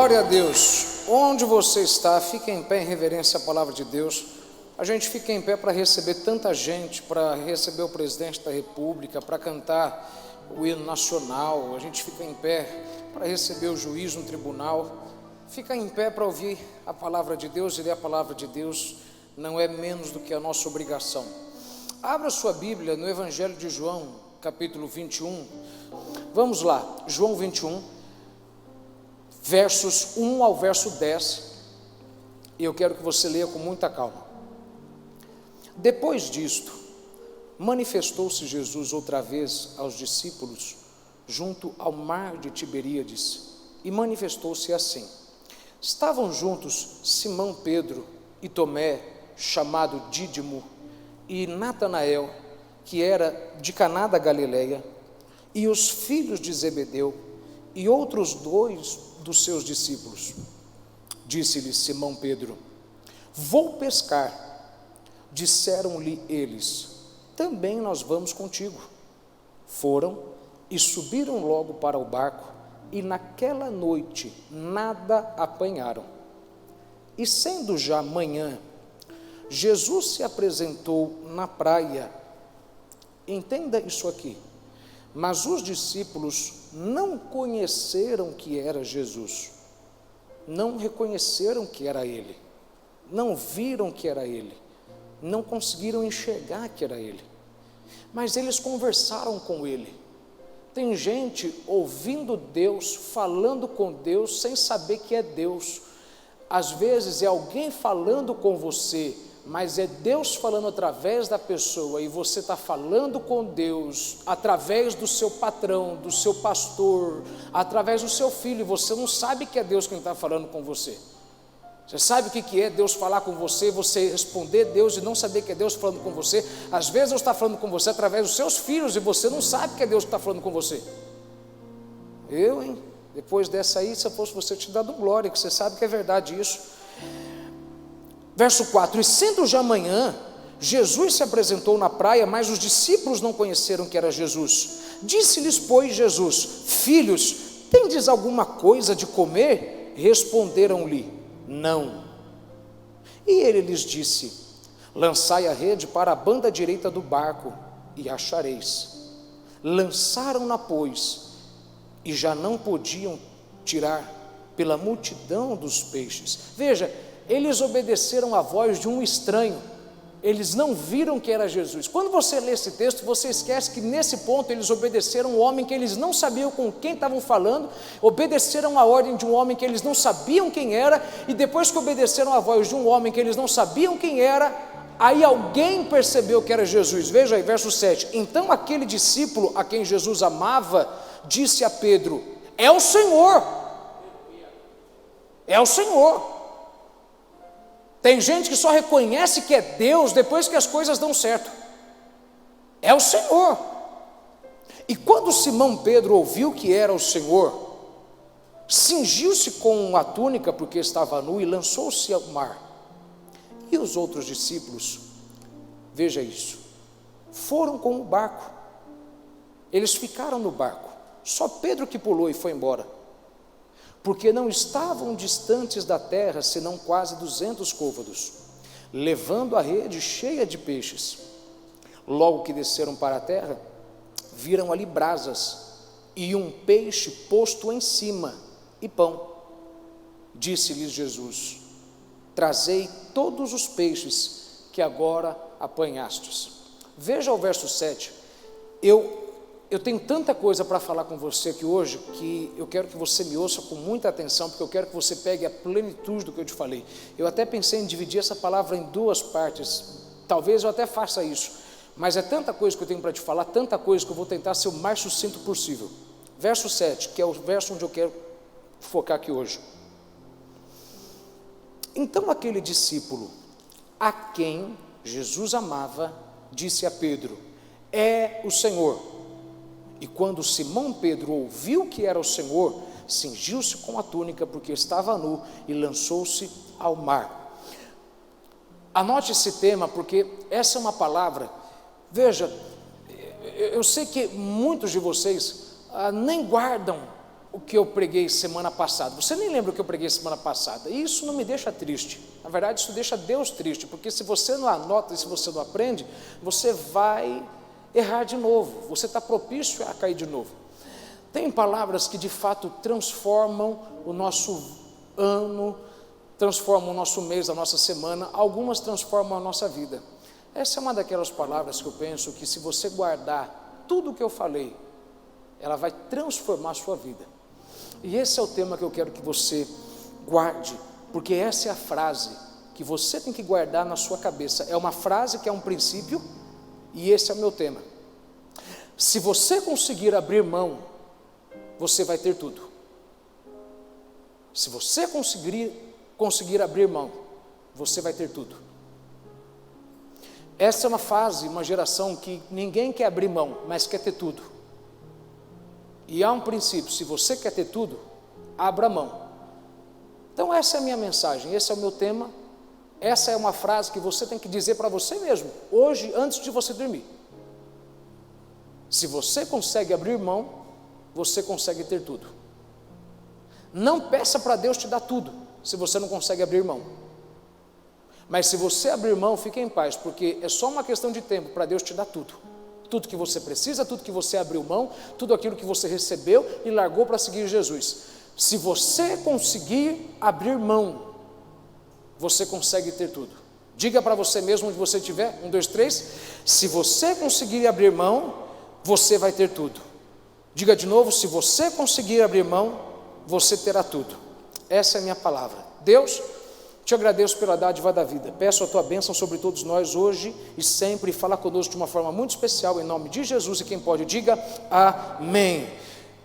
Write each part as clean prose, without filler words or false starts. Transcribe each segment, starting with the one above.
Glória a Deus. Onde você está, fique em pé em reverência à palavra de Deus. A gente fica em pé para receber tanta gente, para receber o presidente da República, para cantar o hino nacional. A gente fica em pé para receber o juiz no tribunal. Fica em pé para ouvir a palavra de Deus, e ler a palavra de Deus não é menos do que a nossa obrigação. Abra sua Bíblia no Evangelho de João, capítulo 21. Vamos lá, João 21, versos 1 ao verso 10. E eu quero que você leia com muita calma. Depois disto, manifestou-se Jesus outra vez aos discípulos junto ao mar de Tiberíades, e manifestou-se assim. Estavam juntos Simão Pedro e Tomé, chamado Dídimo, e Natanael, que era de Caná da Galileia, e os filhos de Zebedeu, e outros dois dos seus discípulos. Disse-lhe Simão Pedro: vou pescar. Disseram-lhe eles: também nós vamos contigo. Foram e subiram logo para o barco, e naquela noite nada apanharam. E sendo já manhã, Jesus se apresentou na praia. Entenda isso aqui. Mas os discípulos não conheceram que era Jesus, não reconheceram que era Ele, não viram que era Ele, não conseguiram enxergar que era Ele, mas eles conversaram com Ele. Tem gente ouvindo Deus, falando com Deus, sem saber que é Deus. Às vezes é alguém falando com você, mas é Deus falando através da pessoa, e você está falando com Deus através do seu patrão, do seu pastor, através do seu filho, e você não sabe que é Deus quem está falando com você. Você sabe o que é Deus falar com você, você responder Deus e não saber que é Deus falando com você? Às vezes Deus está falando com você através dos seus filhos, e você não sabe que é Deus que está falando com você. Depois dessa aí, se eu fosse você, te dado glória, que você sabe que é verdade isso. Verso 4, e sendo já manhã, Jesus se apresentou na praia, mas os discípulos não conheceram que era Jesus. Disse-lhes, pois, Jesus: filhos, tendes alguma coisa de comer? Responderam-lhe: não. E ele lhes disse: lançai a rede para a banda direita do barco, e achareis. Lançaram-na, pois, e já não podiam tirar pela multidão dos peixes. Veja, eles obedeceram à voz de um estranho, eles não viram que era Jesus. Quando você lê esse texto, você esquece que nesse ponto eles obedeceram um homem que eles não sabiam com quem estavam falando, obedeceram a ordem de um homem que eles não sabiam quem era, e depois que obedeceram a voz de um homem que eles não sabiam quem era, aí alguém percebeu que era Jesus. Veja aí, verso 7, então aquele discípulo a quem Jesus amava, disse a Pedro: é o Senhor, é o Senhor. Tem gente que só reconhece que é Deus depois que as coisas dão certo. É o Senhor. E quando Simão Pedro ouviu que era o Senhor, cingiu-se com a túnica, porque estava nu, e lançou-se ao mar. E os outros discípulos, veja isso, foram com o barco. Eles ficaram no barco, só Pedro que pulou e foi embora, porque não estavam distantes da terra, senão quase 200 côvados, levando a rede cheia de peixes. Logo que desceram para a terra, viram ali brasas, e um peixe posto em cima, e pão. Disse-lhes Jesus: trazei todos os peixes que agora apanhastes. Veja o verso 7, eu tenho tanta coisa para falar com você aqui hoje, que eu quero que você me ouça com muita atenção, porque eu quero que você pegue a plenitude do que eu te falei. Eu até pensei em dividir essa palavra em duas partes, talvez eu até faça isso, mas é tanta coisa que eu tenho para te falar, tanta coisa, que eu vou tentar ser o mais sucinto possível. Verso 7, que é o verso onde eu quero focar aqui hoje. Então aquele discípulo a quem Jesus amava, disse a Pedro: é o Senhor. E quando Simão Pedro ouviu que era o Senhor, cingiu-se com a túnica, porque estava nu, e lançou-se ao mar. Anote esse tema, porque essa é uma palavra. Veja, eu sei que muitos de vocês nem guardam o que eu preguei semana passada. Você nem lembra o que eu preguei semana passada. E isso não me deixa triste. Na verdade, isso deixa Deus triste, porque se você não anota e se você não aprende, você vai errar de novo. Você está propício a cair de novo. Tem palavras que de fato transformam o nosso ano, transformam o nosso mês, a nossa semana. Algumas transformam a nossa vida. Essa é uma daquelas palavras que eu penso que, se você guardar tudo o que eu falei, ela vai transformar a sua vida. E esse é o tema que eu quero que você guarde, porque essa é a frase que você tem que guardar na sua cabeça. É uma frase que é um princípio, e esse é o meu tema. Se você conseguir abrir mão, você vai ter tudo. Se você conseguir abrir mão, você vai ter tudo. Essa é uma fase, uma geração que ninguém quer abrir mão, mas quer ter tudo. E há um princípio: se você quer ter tudo, abra mão. Então essa é a minha mensagem, esse é o meu tema. Essa é uma frase que você tem que dizer para você mesmo, hoje, antes de você dormir. Se você consegue abrir mão, você consegue ter tudo. Não peça para Deus te dar tudo, se você não consegue abrir mão. Mas se você abrir mão, fique em paz, porque é só uma questão de tempo para Deus te dar tudo. Tudo que você precisa, tudo que você abriu mão, tudo aquilo que você recebeu e largou para seguir Jesus. Se você conseguir abrir mão, você consegue ter tudo. Diga para você mesmo onde você estiver, 1, 2, 3. Se você conseguir abrir mão, você vai ter tudo. Diga de novo: se você conseguir abrir mão, você terá tudo. Essa é a minha palavra. Deus, te agradeço pela dádiva da vida. Peço a tua bênção sobre todos nós hoje e sempre. Fala conosco de uma forma muito especial, em nome de Jesus. E quem pode, diga amém.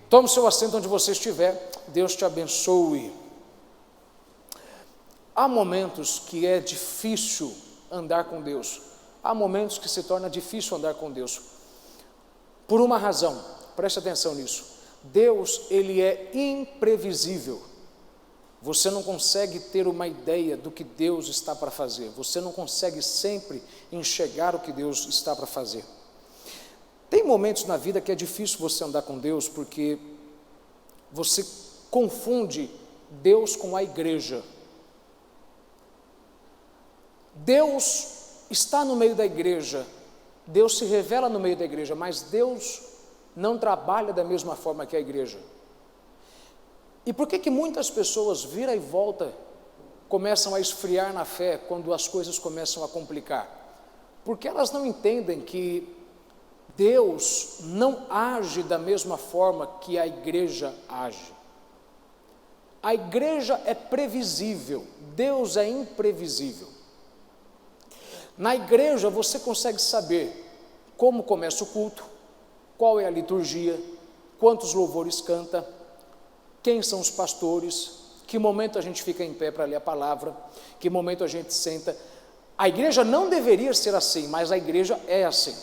Tome o seu assento onde você estiver. Deus te abençoe. Há momentos que é difícil andar com Deus. Há momentos que se torna difícil andar com Deus. Por uma razão, preste atenção nisso. Deus, ele é imprevisível. Você não consegue ter uma ideia do que Deus está para fazer. Você não consegue sempre enxergar o que Deus está para fazer. Tem momentos na vida que é difícil você andar com Deus, porque você confunde Deus com a igreja. Deus está no meio da igreja, Deus se revela no meio da igreja, mas Deus não trabalha da mesma forma que a igreja. E por que muitas pessoas, vira e volta, começam a esfriar na fé quando as coisas começam a complicar? Porque elas não entendem que Deus não age da mesma forma que a igreja age. A igreja é previsível, Deus é imprevisível. Na igreja você consegue saber como começa o culto, qual é a liturgia, quantos louvores canta, quem são os pastores, que momento a gente fica em pé para ler a palavra, que momento a gente senta. A igreja não deveria ser assim, mas a igreja é assim,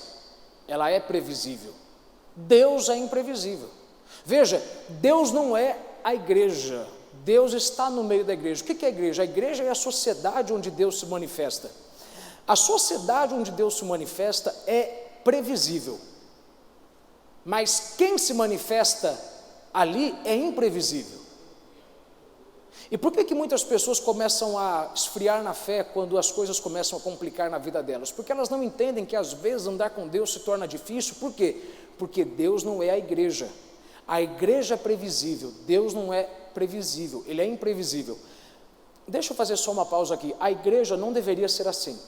ela é previsível. Deus é imprevisível. Veja, Deus não é a igreja, Deus está no meio da igreja. O que é a igreja? A igreja é a sociedade onde Deus se manifesta. A sociedade onde Deus se manifesta é previsível, mas quem se manifesta ali é imprevisível. E por que muitas pessoas começam a esfriar na fé quando as coisas começam a complicar na vida delas? Porque elas não entendem que às vezes andar com Deus se torna difícil. Por quê? Porque Deus não é a igreja. A igreja é previsível, Deus não é previsível, Ele é imprevisível. Deixa eu fazer só uma pausa aqui. A igreja não deveria ser assim.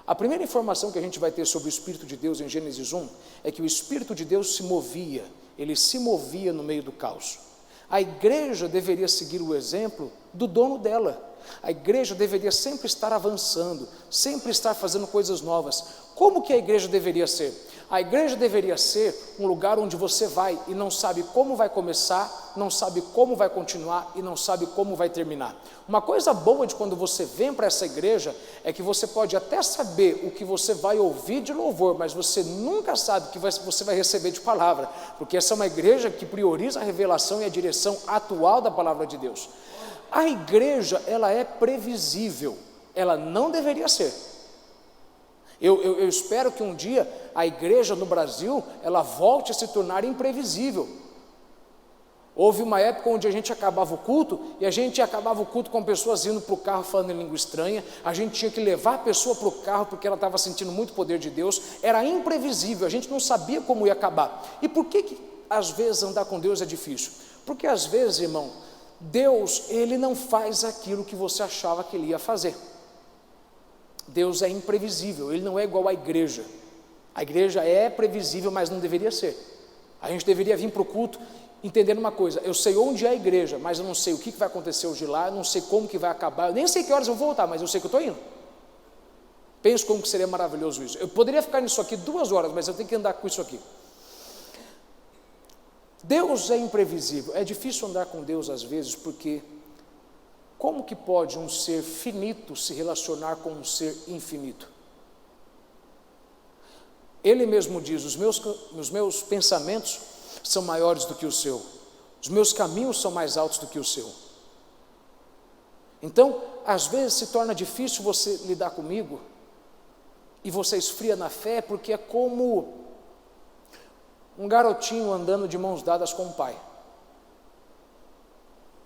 A primeira informação que a gente vai ter sobre o Espírito de Deus em Gênesis 1 é que o Espírito de Deus se movia, ele se movia no meio do caos. A igreja deveria seguir o exemplo do dono dela. A igreja deveria sempre estar avançando, sempre estar fazendo coisas novas. Como que a igreja deveria ser? A igreja deveria ser um lugar onde você vai e não sabe como vai começar, não sabe como vai continuar e não sabe como vai terminar. Uma coisa boa de quando você vem para essa igreja é que você pode até saber o que você vai ouvir de louvor, mas você nunca sabe o que você vai receber de palavra, porque essa é uma igreja que prioriza a revelação e a direção atual da palavra de Deus. A igreja, ela é previsível, ela não deveria ser. Eu espero que um dia a igreja no Brasil, ela volte a se tornar imprevisível. Houve uma época onde a gente acabava o culto, e a gente acabava o culto com pessoas indo para o carro falando em língua estranha, a gente tinha que levar a pessoa para o carro porque ela estava sentindo muito poder de Deus, era imprevisível, a gente não sabia como ia acabar. E por que às vezes andar com Deus é difícil? Porque às vezes, irmão, Deus, Ele não faz aquilo que você achava que Ele ia fazer. Deus é imprevisível, Ele não é igual à igreja. A igreja é previsível, mas não deveria ser. A gente deveria vir para o culto entendendo uma coisa: eu sei onde é a igreja, mas eu não sei o que vai acontecer hoje lá, eu não sei como que vai acabar, eu nem sei que horas eu vou voltar, mas eu sei que eu estou indo. Penso como que seria maravilhoso isso. Eu poderia ficar nisso aqui 2 horas, mas eu tenho que andar com isso aqui. Deus é imprevisível, é difícil andar com Deus às vezes, porque como que pode um ser finito se relacionar com um ser infinito? Ele mesmo diz: os meus pensamentos são maiores do que o seu, os meus caminhos são mais altos do que o seu. Então, às vezes se torna difícil você lidar comigo, e você esfria na fé, porque é como um garotinho andando de mãos dadas com o pai.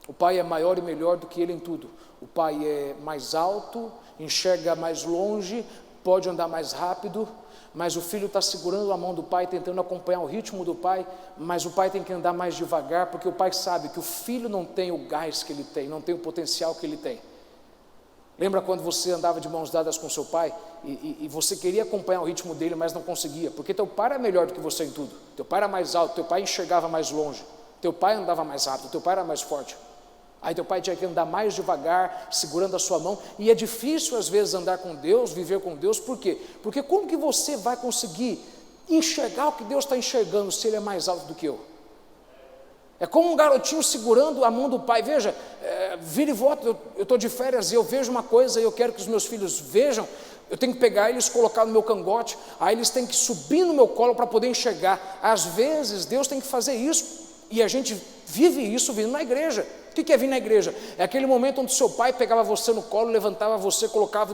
O pai é maior e melhor do que ele em tudo. O pai é mais alto, enxerga mais longe, pode andar mais rápido, mas o filho está segurando a mão do pai, tentando acompanhar o ritmo do pai, mas o pai tem que andar mais devagar, porque o pai sabe que o filho não tem o gás que ele tem, não tem o potencial que ele tem. Lembra quando você andava de mãos dadas com seu pai, e você queria acompanhar o ritmo dele, mas não conseguia, porque teu pai era melhor do que você em tudo, teu pai era mais alto, teu pai enxergava mais longe, teu pai andava mais rápido, teu pai era mais forte. Aí teu pai tinha que andar mais devagar, segurando a sua mão, e é difícil às vezes andar com Deus, viver com Deus. Por quê? Porque como que você vai conseguir enxergar o que Deus está enxergando se Ele é mais alto do que eu? É como um garotinho segurando a mão do pai. Veja, vira e volta, eu estou de férias e eu vejo uma coisa e eu quero que os meus filhos vejam, eu tenho que pegar eles, colocar no meu cangote, aí eles têm que subir no meu colo para poder enxergar. Às vezes Deus tem que fazer isso, e a gente vive isso vindo na igreja. O que é vir na igreja? É aquele momento onde seu pai pegava você no colo, levantava você, colocava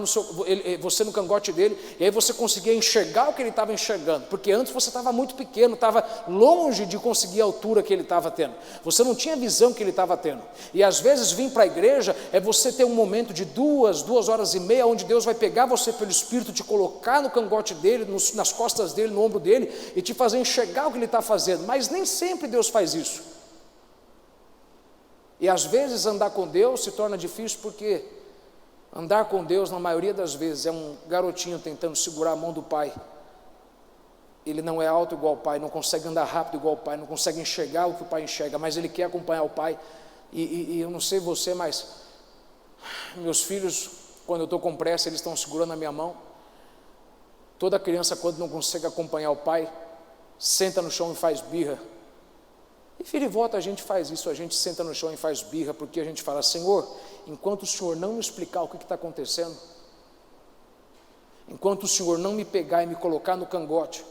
você no cangote dele, e aí você conseguia enxergar o que ele estava enxergando, porque antes você estava muito pequeno, estava longe de conseguir a altura que ele estava tendo, você não tinha a visão que ele estava tendo. E às vezes vir para a igreja é você ter um momento de 2 horas e meia, onde Deus vai pegar você pelo Espírito, te colocar no cangote dele, nas costas dele, no ombro dele, e te fazer enxergar o que ele está fazendo. Mas nem sempre Deus faz isso. E às vezes andar com Deus se torna difícil, porque andar com Deus, na maioria das vezes, é um garotinho tentando segurar a mão do pai. Ele não é alto igual o pai, não consegue andar rápido igual o pai, não consegue enxergar o que o pai enxerga, mas ele quer acompanhar o pai. E eu não sei você, mas meus filhos, quando eu estou com pressa, eles estão segurando a minha mão. Toda criança, quando não consegue acompanhar o pai, senta no chão e faz birra. E vira e volta a gente faz isso, a gente senta no chão e faz birra, porque a gente fala: Senhor, enquanto o Senhor não me explicar o que está acontecendo, enquanto o Senhor não me pegar e me colocar no cangote,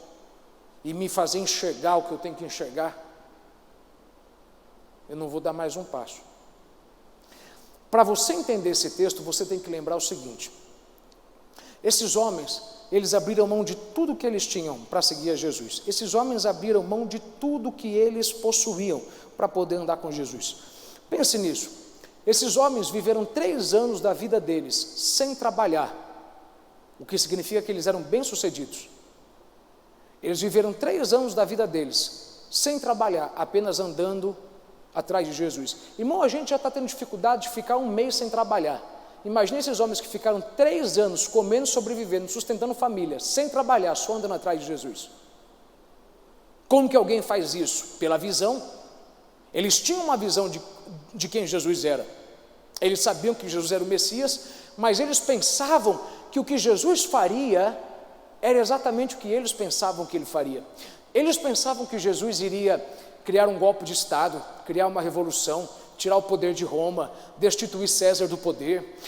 e me fazer enxergar o que eu tenho que enxergar, eu não vou dar mais um passo. Para você entender esse texto, você tem que lembrar o seguinte: esses homens, eles abriram mão de tudo que eles tinham para seguir a Jesus. Esses homens abriram mão de tudo que eles possuíam para poder andar com Jesus. Pense nisso. Esses homens viveram 3 anos da vida deles sem trabalhar, o que significa que eles eram bem-sucedidos. Eles viveram 3 anos da vida deles sem trabalhar, apenas andando atrás de Jesus. Irmão, a gente já está tendo dificuldade de ficar 1 mês sem trabalhar. Imagine esses homens que ficaram 3 anos comendo, sobrevivendo, sustentando família, sem trabalhar, só andando atrás de Jesus. Como que alguém faz isso? Pela visão. Eles tinham uma visão de quem Jesus era. Eles sabiam que Jesus era o Messias, mas eles pensavam que o que Jesus faria era exatamente o que eles pensavam que ele faria. Eles pensavam que Jesus iria criar um golpe de Estado, criar uma revolução, tirar o poder de Roma, destituir César do poder,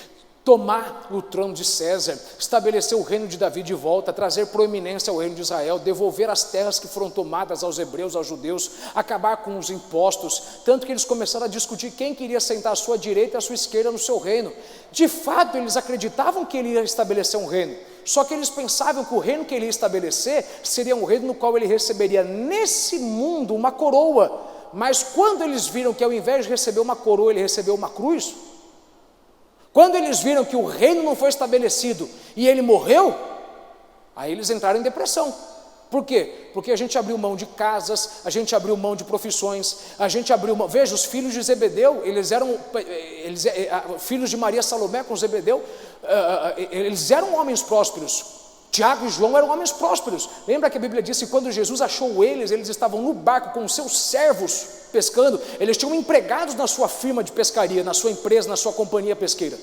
tomar o trono de César, estabelecer o reino de Davi de volta, trazer proeminência ao reino de Israel, devolver as terras que foram tomadas aos hebreus, aos judeus, acabar com os impostos, tanto que eles começaram a discutir quem queria sentar à sua direita e à sua esquerda no seu reino. De fato, eles acreditavam que ele ia estabelecer um reino, só que eles pensavam que o reino que ele ia estabelecer seria um reino no qual ele receberia nesse mundo uma coroa, Mas quando eles viram que ao invés de receber uma coroa, ele recebeu uma cruz, quando eles viram que o reino não foi estabelecido e ele morreu, aí eles entraram em depressão. Por quê? Porque a gente abriu mão de casas, a gente abriu mão de profissões, a gente abriu mão. Veja, os filhos de Zebedeu, eles filhos de Maria Salomé com Zebedeu, eles eram homens prósperos. Tiago e João eram homens prósperos. Lembra que a Bíblia disse que quando Jesus achou eles estavam no barco com os seus servos pescando, eles tinham empregados na sua firma de pescaria, na sua empresa, na sua companhia pesqueira.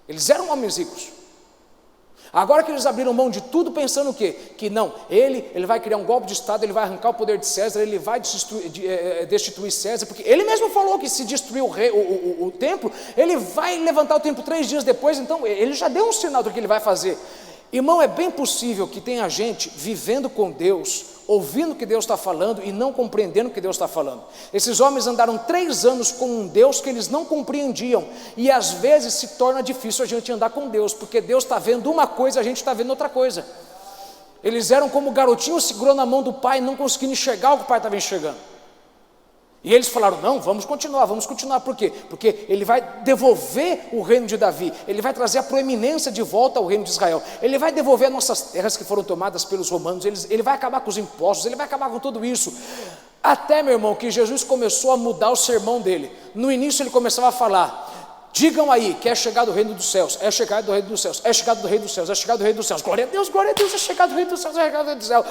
Eles eram homens ricos. Agora que eles abriram mão de tudo, pensando o quê? Que não, ele vai criar um golpe de Estado, ele vai arrancar o poder de César, ele vai destituir César, porque ele mesmo falou que se destruir o templo, ele vai levantar o templo 3 dias depois, então ele já deu um sinal do que ele vai fazer. Irmão, é bem possível que tenha gente vivendo com Deus, ouvindo o que Deus está falando e não compreendendo o que Deus está falando. Esses homens andaram 3 anos com um Deus que eles não compreendiam, e às vezes se torna difícil a gente andar com Deus, porque Deus está vendo uma coisa, a gente está vendo outra coisa. Eles eram como o garotinho segurando a mão do pai, não conseguindo enxergar o que o pai estava enxergando. E eles falaram, não, vamos continuar, por quê? Porque ele vai devolver o reino de Davi, ele vai trazer a proeminência de volta ao reino de Israel, ele vai devolver as nossas terras que foram tomadas pelos romanos, ele vai acabar com os impostos, ele vai acabar com tudo isso. Até, meu irmão, que Jesus começou a mudar o sermão dele. No início ele começava a falar, digam aí que é chegado o reino dos céus, é chegado o reino dos céus, é chegado do reino dos céus, é chegado o reino dos céus, glória a Deus, é chegado o reino dos céus, é chegado o reino dos céus.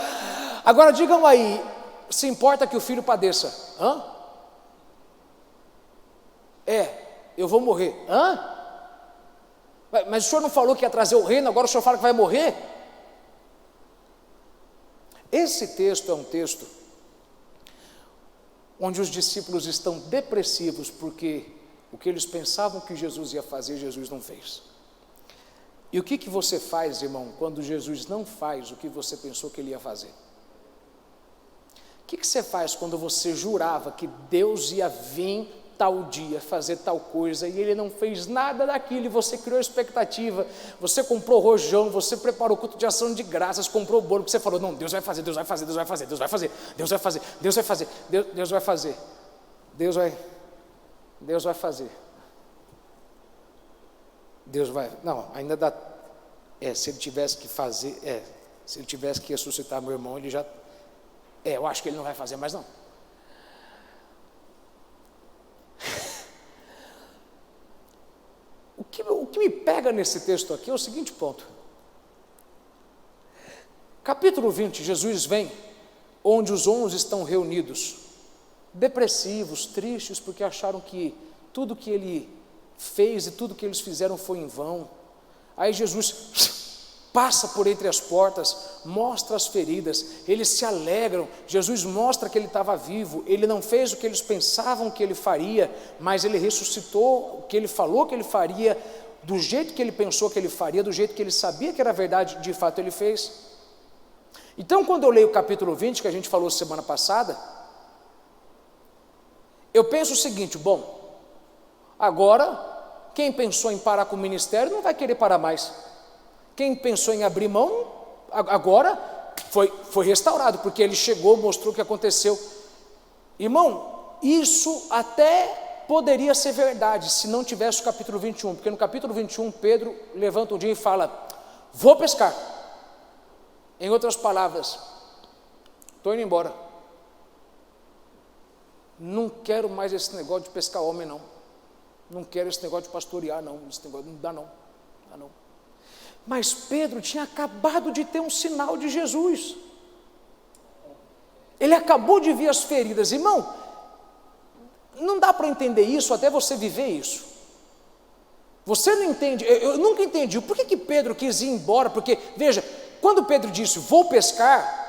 Agora digam aí, se importa que o filho padeça? Eu vou morrer. Mas o senhor não falou que ia trazer o reino, agora o senhor fala que vai morrer? Esse texto é um texto onde os discípulos estão depressivos, porque o que eles pensavam que Jesus ia fazer, Jesus não fez. E o que você faz, irmão, quando Jesus não faz o que você pensou que ele ia fazer? O que você faz quando você jurava que Deus ia vir tal dia, fazer tal coisa, e ele não fez nada daquilo, e você criou expectativa, você comprou rojão, você preparou culto de ação de graças, comprou o bolo, porque você falou, não, Deus vai fazer, Deus vai fazer, Deus vai fazer, Deus vai fazer, Deus vai fazer, Deus vai fazer, Deus vai fazer, Deus vai fazer, Deus vai, não, ainda dá, se ele tivesse que fazer, se ele tivesse que ressuscitar meu irmão, ele já, eu acho que ele não vai fazer mais não. O que me pega nesse texto aqui é o seguinte ponto. Capítulo 20, Jesus vem onde os 11 estão reunidos, depressivos, tristes, porque acharam que tudo que ele fez e tudo que eles fizeram foi em vão. Aí Jesus passa por entre as portas, mostra as feridas, eles se alegram, Jesus mostra que ele estava vivo, ele não fez o que eles pensavam que ele faria, mas ele ressuscitou o que ele falou que ele faria, do jeito que ele pensou que ele faria, do jeito que ele sabia que era verdade, de fato ele fez. Então quando eu leio o capítulo 20, que a gente falou semana passada, eu penso o seguinte, bom, agora quem pensou em parar com o ministério não vai querer parar mais. Quem pensou em abrir mão, agora foi restaurado, porque ele chegou, mostrou o que aconteceu. Irmão, isso até poderia ser verdade, se não tivesse o capítulo 21, porque no capítulo 21, Pedro levanta um dia e fala, vou pescar. Em outras palavras, estou indo embora. Não quero mais esse negócio de pescar homem, não. Não quero esse negócio de pastorear, não. Esse negócio não dá, não. Dá, não. Mas Pedro tinha acabado de ter um sinal de Jesus, ele acabou de ver as feridas, irmão, não dá para entender isso até você viver isso, você não entende, eu nunca entendi, por que Pedro quis ir embora, porque veja, quando Pedro disse, vou pescar,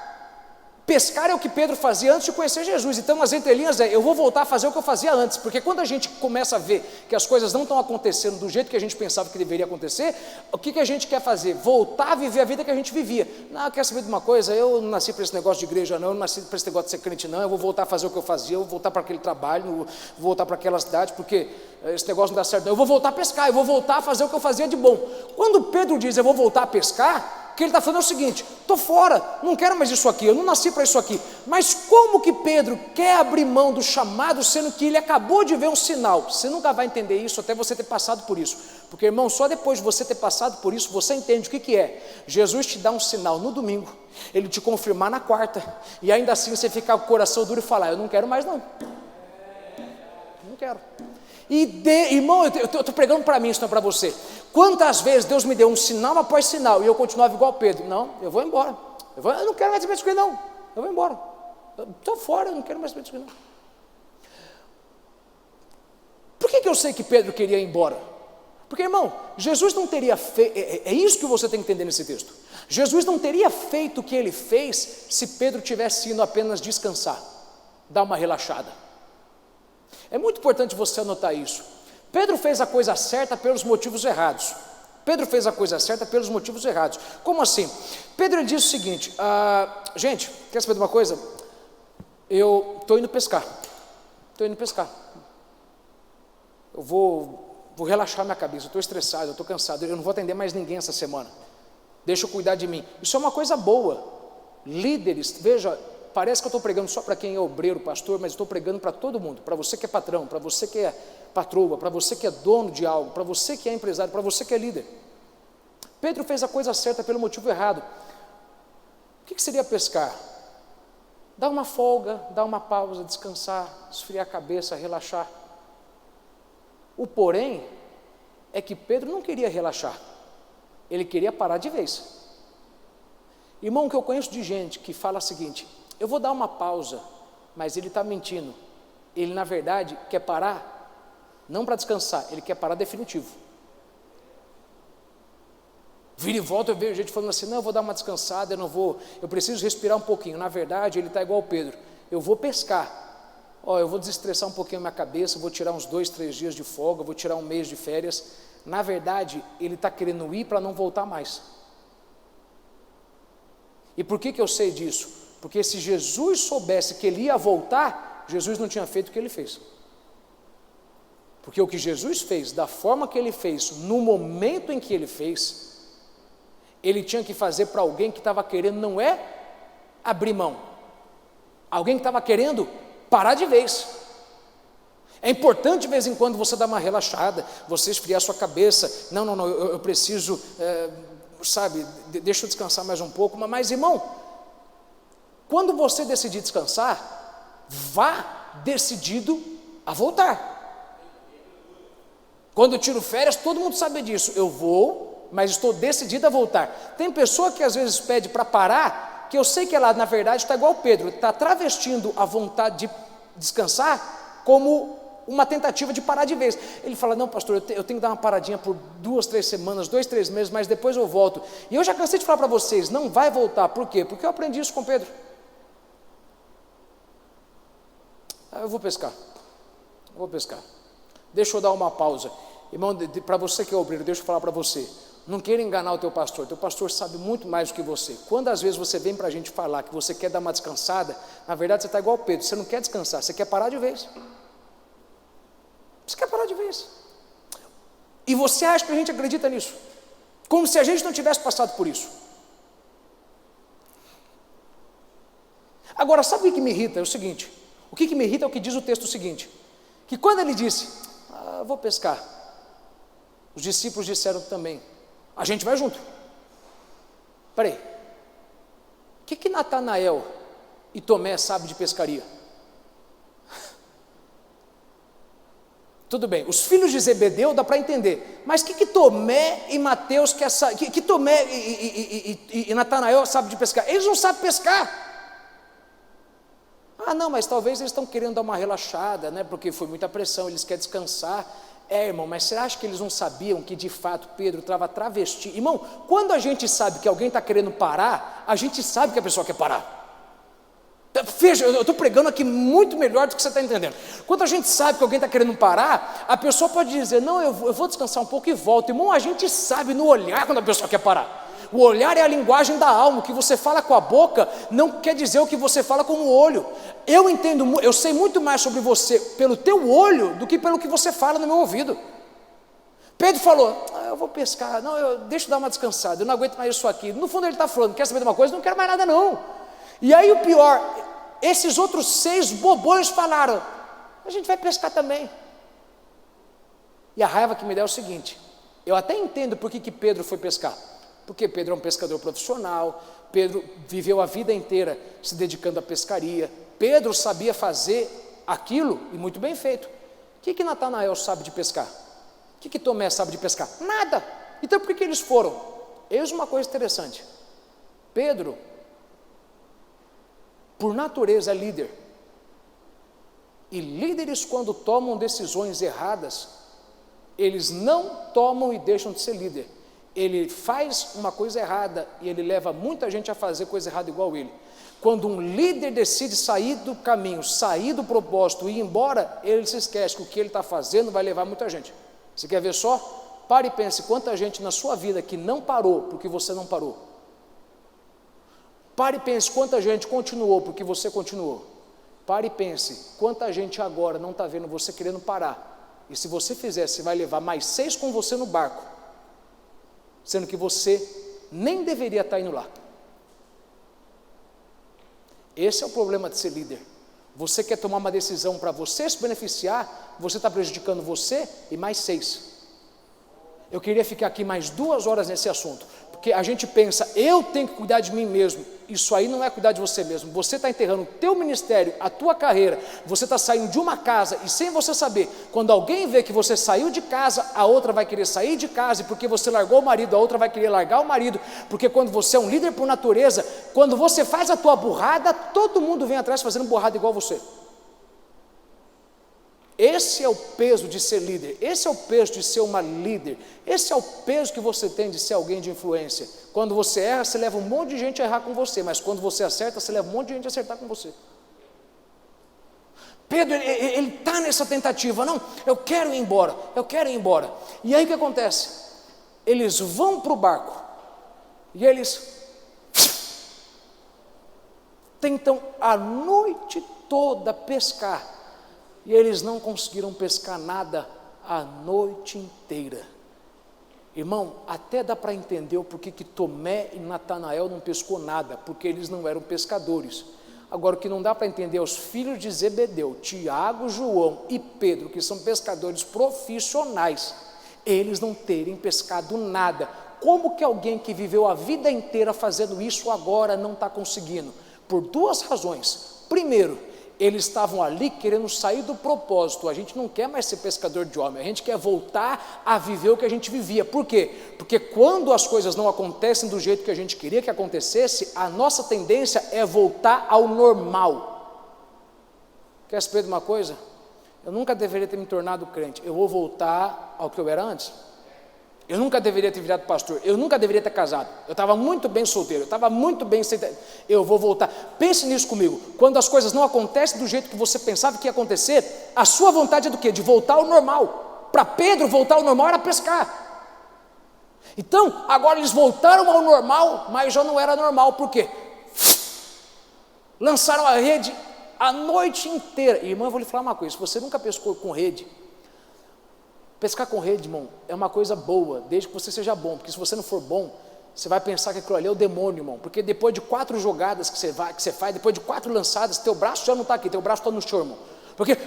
pescar é o que Pedro fazia antes de conhecer Jesus, então nas entrelinhas eu vou voltar a fazer o que eu fazia antes, porque quando a gente começa a ver que as coisas não estão acontecendo do jeito que a gente pensava que deveria acontecer, o que a gente quer fazer? Voltar a viver a vida que a gente vivia. Não, quer saber de uma coisa? Eu não nasci para esse negócio de igreja não, eu não nasci para esse negócio de ser crente não, eu vou voltar a fazer o que eu fazia, eu vou voltar para aquele trabalho, vou voltar para aquela cidade, porque esse negócio não dá certo não, eu vou voltar a pescar, eu vou voltar a fazer o que eu fazia de bom. Quando Pedro diz, eu vou voltar a pescar, O que ele está falando é o seguinte: estou fora, não quero mais isso aqui, eu não nasci para isso aqui. Mas como que Pedro quer abrir mão do chamado, sendo que ele acabou de ver um sinal? Você nunca vai entender isso até você ter passado por isso, porque, irmão, só depois de você ter passado por isso, você entende o que é. Jesus te dá um sinal no domingo, ele te confirmar na quarta, e ainda assim você ficar com o coração duro e falar: eu não quero mais não, não quero. Irmão, eu estou pregando para mim, isso não é para você. Quantas vezes Deus me deu um sinal após sinal e eu continuava igual Pedro? Não, eu vou embora, eu não quero mais saber disso aqui não, eu vou embora, estou fora, eu não quero mais saber disso aqui não. Por que eu sei que Pedro queria ir embora? Porque, irmão, Jesus não teria feito, é isso que você tem que entender nesse texto. Jesus não teria feito o que ele fez se Pedro tivesse ido apenas descansar, dar uma relaxada. É muito importante você anotar isso. Pedro fez a coisa certa pelos motivos errados. Pedro fez a coisa certa pelos motivos errados. Como assim? Pedro disse o seguinte: gente, quer saber de uma coisa? Eu estou indo pescar. Eu vou relaxar minha cabeça, eu estou estressado, eu estou cansado, eu não vou atender mais ninguém essa semana. Deixa eu cuidar de mim. Isso é uma coisa boa. Líderes, veja, parece que eu estou pregando só para quem é obreiro, pastor, mas estou pregando para todo mundo, para você que é patrão, para você que é patroa, para você que é dono de algo, para você que é empresário, para você que é líder. Pedro fez a coisa certa pelo motivo errado. O que seria pescar? Dar uma folga, dar uma pausa, descansar, esfriar a cabeça, relaxar. O porém é que Pedro não queria relaxar, ele queria parar de vez. Irmão, que eu conheço de gente que fala o seguinte: eu vou dar uma pausa, mas ele está mentindo. Ele na verdade quer parar, não para descansar, ele quer parar definitivo. Vira e volta, eu vejo gente falando assim: não, eu vou dar uma descansada, eu preciso respirar um pouquinho. Na verdade ele está igual ao Pedro: eu vou pescar, eu vou desestressar um pouquinho a minha cabeça, vou tirar uns 2, 3 dias de folga, vou tirar um mês de férias. Na verdade ele está querendo ir para não voltar mais. E por que eu sei disso? Porque se Jesus soubesse que ele ia voltar, Jesus não tinha feito o que ele fez. Porque o que Jesus fez, da forma que ele fez, no momento em que ele fez, ele tinha que fazer para alguém que estava querendo, não é abrir mão, alguém que estava querendo parar de vez. É importante de vez em quando você dar uma relaxada, você esfriar sua cabeça. Não, eu preciso, deixa eu descansar mais um pouco. Mas, irmão, quando você decidir descansar, vá decidido a voltar. Quando eu tiro férias, todo mundo sabe disso. Eu vou, mas estou decidido a voltar. Tem pessoa que às vezes pede para parar, que eu sei que ela na verdade está igual ao Pedro, está travestindo a vontade de descansar como uma tentativa de parar de vez. Ele fala: não, pastor, eu tenho que dar uma paradinha por 2, 3 semanas, 2, 3 meses, mas depois eu volto. E eu já cansei de falar para vocês: não vai voltar. Por quê? Porque eu aprendi isso com Pedro. Eu vou pescar, deixa eu dar uma pausa. Irmão, para você que é obreiro, deixa eu falar para você: não queira enganar o teu pastor sabe muito mais do que você. Quando às vezes você vem para a gente falar que você quer dar uma descansada, na verdade você está igual ao Pedro, você não quer descansar, você quer parar de vez. Você quer parar de vez. E você acha que a gente acredita nisso, como se a gente não tivesse passado por isso. Agora, sabe o que me irrita? É o seguinte: o que me irrita é o que diz o texto seguinte, que quando ele disse: vou pescar, os discípulos disseram também: a gente vai junto. Peraí, o que Natanael e Tomé sabem de pescaria? Tudo bem, os filhos de Zebedeu dá para entender, mas o que Tomé e Mateus que Tomé e Natanael sabem de pescar? Eles não sabem pescar. Não, mas talvez eles estão querendo dar uma relaxada, né? Porque foi muita pressão, eles querem descansar. Irmão, mas você acha que eles não sabiam que de fato Pedro estava travesti? Irmão, quando a gente sabe que alguém está querendo parar, a gente sabe que a pessoa quer parar. Veja, eu estou pregando aqui muito melhor do que você está entendendo. Quando a gente sabe que alguém está querendo parar, a pessoa pode dizer: não, eu vou descansar um pouco e volto. Irmão, a gente sabe no olhar quando a pessoa quer parar. O olhar é a linguagem da alma. O que você fala com a boca não quer dizer o que você fala com o olho. Eu sei muito mais sobre você pelo teu olho do que pelo que você fala no meu ouvido. Pedro falou, eu vou pescar, não, deixa eu dar uma descansada, eu não aguento mais isso aqui. No fundo ele está falando, quer saber de uma coisa? Não quero mais nada não. E aí o pior, esses outros 6 bobões falaram, a gente vai pescar também. E a raiva que me dá é o seguinte, eu até entendo por que Pedro foi pescar, porque Pedro é um pescador profissional, Pedro viveu a vida inteira se dedicando à pescaria, Pedro sabia fazer aquilo, e muito bem feito. O que Natanael sabe de pescar? O que Tomé sabe de pescar? Nada. Então por que eles foram? Eis uma coisa interessante, Pedro, por natureza é líder, e líderes quando tomam decisões erradas, eles não tomam e deixam de ser líder, ele faz uma coisa errada, e ele leva muita gente a fazer coisa errada igual ele. Quando um líder decide sair do caminho, sair do propósito e ir embora, ele se esquece que o que ele está fazendo vai levar muita gente. Você quer ver só? Pare e pense quanta gente na sua vida que não parou porque você não parou. Pare e pense quanta gente continuou porque você continuou. Pare e pense quanta gente agora não está vendo você querendo parar. E se você fizer, você vai levar mais 6 com você no barco, sendo que você nem deveria estar indo lá. Esse é o problema de ser líder. Você quer tomar uma decisão para você se beneficiar, você está prejudicando você e mais 6. Eu queria ficar aqui mais 2 horas nesse assunto, porque a gente pensa, eu tenho que cuidar de mim mesmo. Isso aí não é cuidar de você mesmo. Você está enterrando o teu ministério, a tua carreira. Você está saindo de uma casa e sem você saber, quando alguém vê que você saiu de casa, a outra vai querer sair de casa, e porque você largou o marido, a outra vai querer largar o marido, porque quando você é um líder por natureza, quando você faz a tua burrada, todo mundo vem atrás fazendo burrada igual você. Esse é o peso de ser líder, esse é o peso de ser uma líder, esse é o peso que você tem de ser alguém de influência. Quando você erra, você leva um monte de gente a errar com você, mas quando você acerta, você leva um monte de gente a acertar com você. Pedro, ele está nessa tentativa, não, eu quero ir embora, e aí o que acontece? Eles vão para o barco, e eles tentam a noite toda pescar, e eles não conseguiram pescar nada a noite inteira. Irmão, até dá para entender o porquê que Tomé e Natanael não pescou nada, porque eles não eram pescadores. Agora, o que não dá para entender é os filhos de Zebedeu, Tiago, João e Pedro, que são pescadores profissionais, eles não terem pescado nada. Como que alguém que viveu a vida inteira fazendo isso agora não está conseguindo? Por 2 razões. Primeiro, eles estavam ali querendo sair do propósito. A gente não quer mais ser pescador de homem, a gente quer voltar a viver o que a gente vivia. Por quê? Porque quando as coisas não acontecem do jeito que a gente queria que acontecesse, a nossa tendência é voltar ao normal. Quer saber de uma coisa? Eu nunca deveria ter me tornado crente, eu vou voltar ao que eu era antes. Eu nunca deveria ter virado pastor, eu nunca deveria ter casado, eu estava muito bem solteiro, eu estava muito bem, eu vou voltar. Pense nisso comigo, quando as coisas não acontecem do jeito que você pensava que ia acontecer, a sua vontade é do quê? De voltar ao normal. Para Pedro, voltar ao normal era pescar. Então, agora eles voltaram ao normal, mas já não era normal. Por quê? Lançaram a rede a noite inteira. Irmão, eu vou lhe falar uma coisa, se você nunca pescou com rede, pescar com rede, irmão, é uma coisa boa, desde que você seja bom, porque se você não for bom, você vai pensar que aquilo ali é o demônio, irmão, porque depois de 4 jogadas que você faz, depois de 4 lançadas, teu braço já não está aqui, teu braço está no chão, irmão, porque,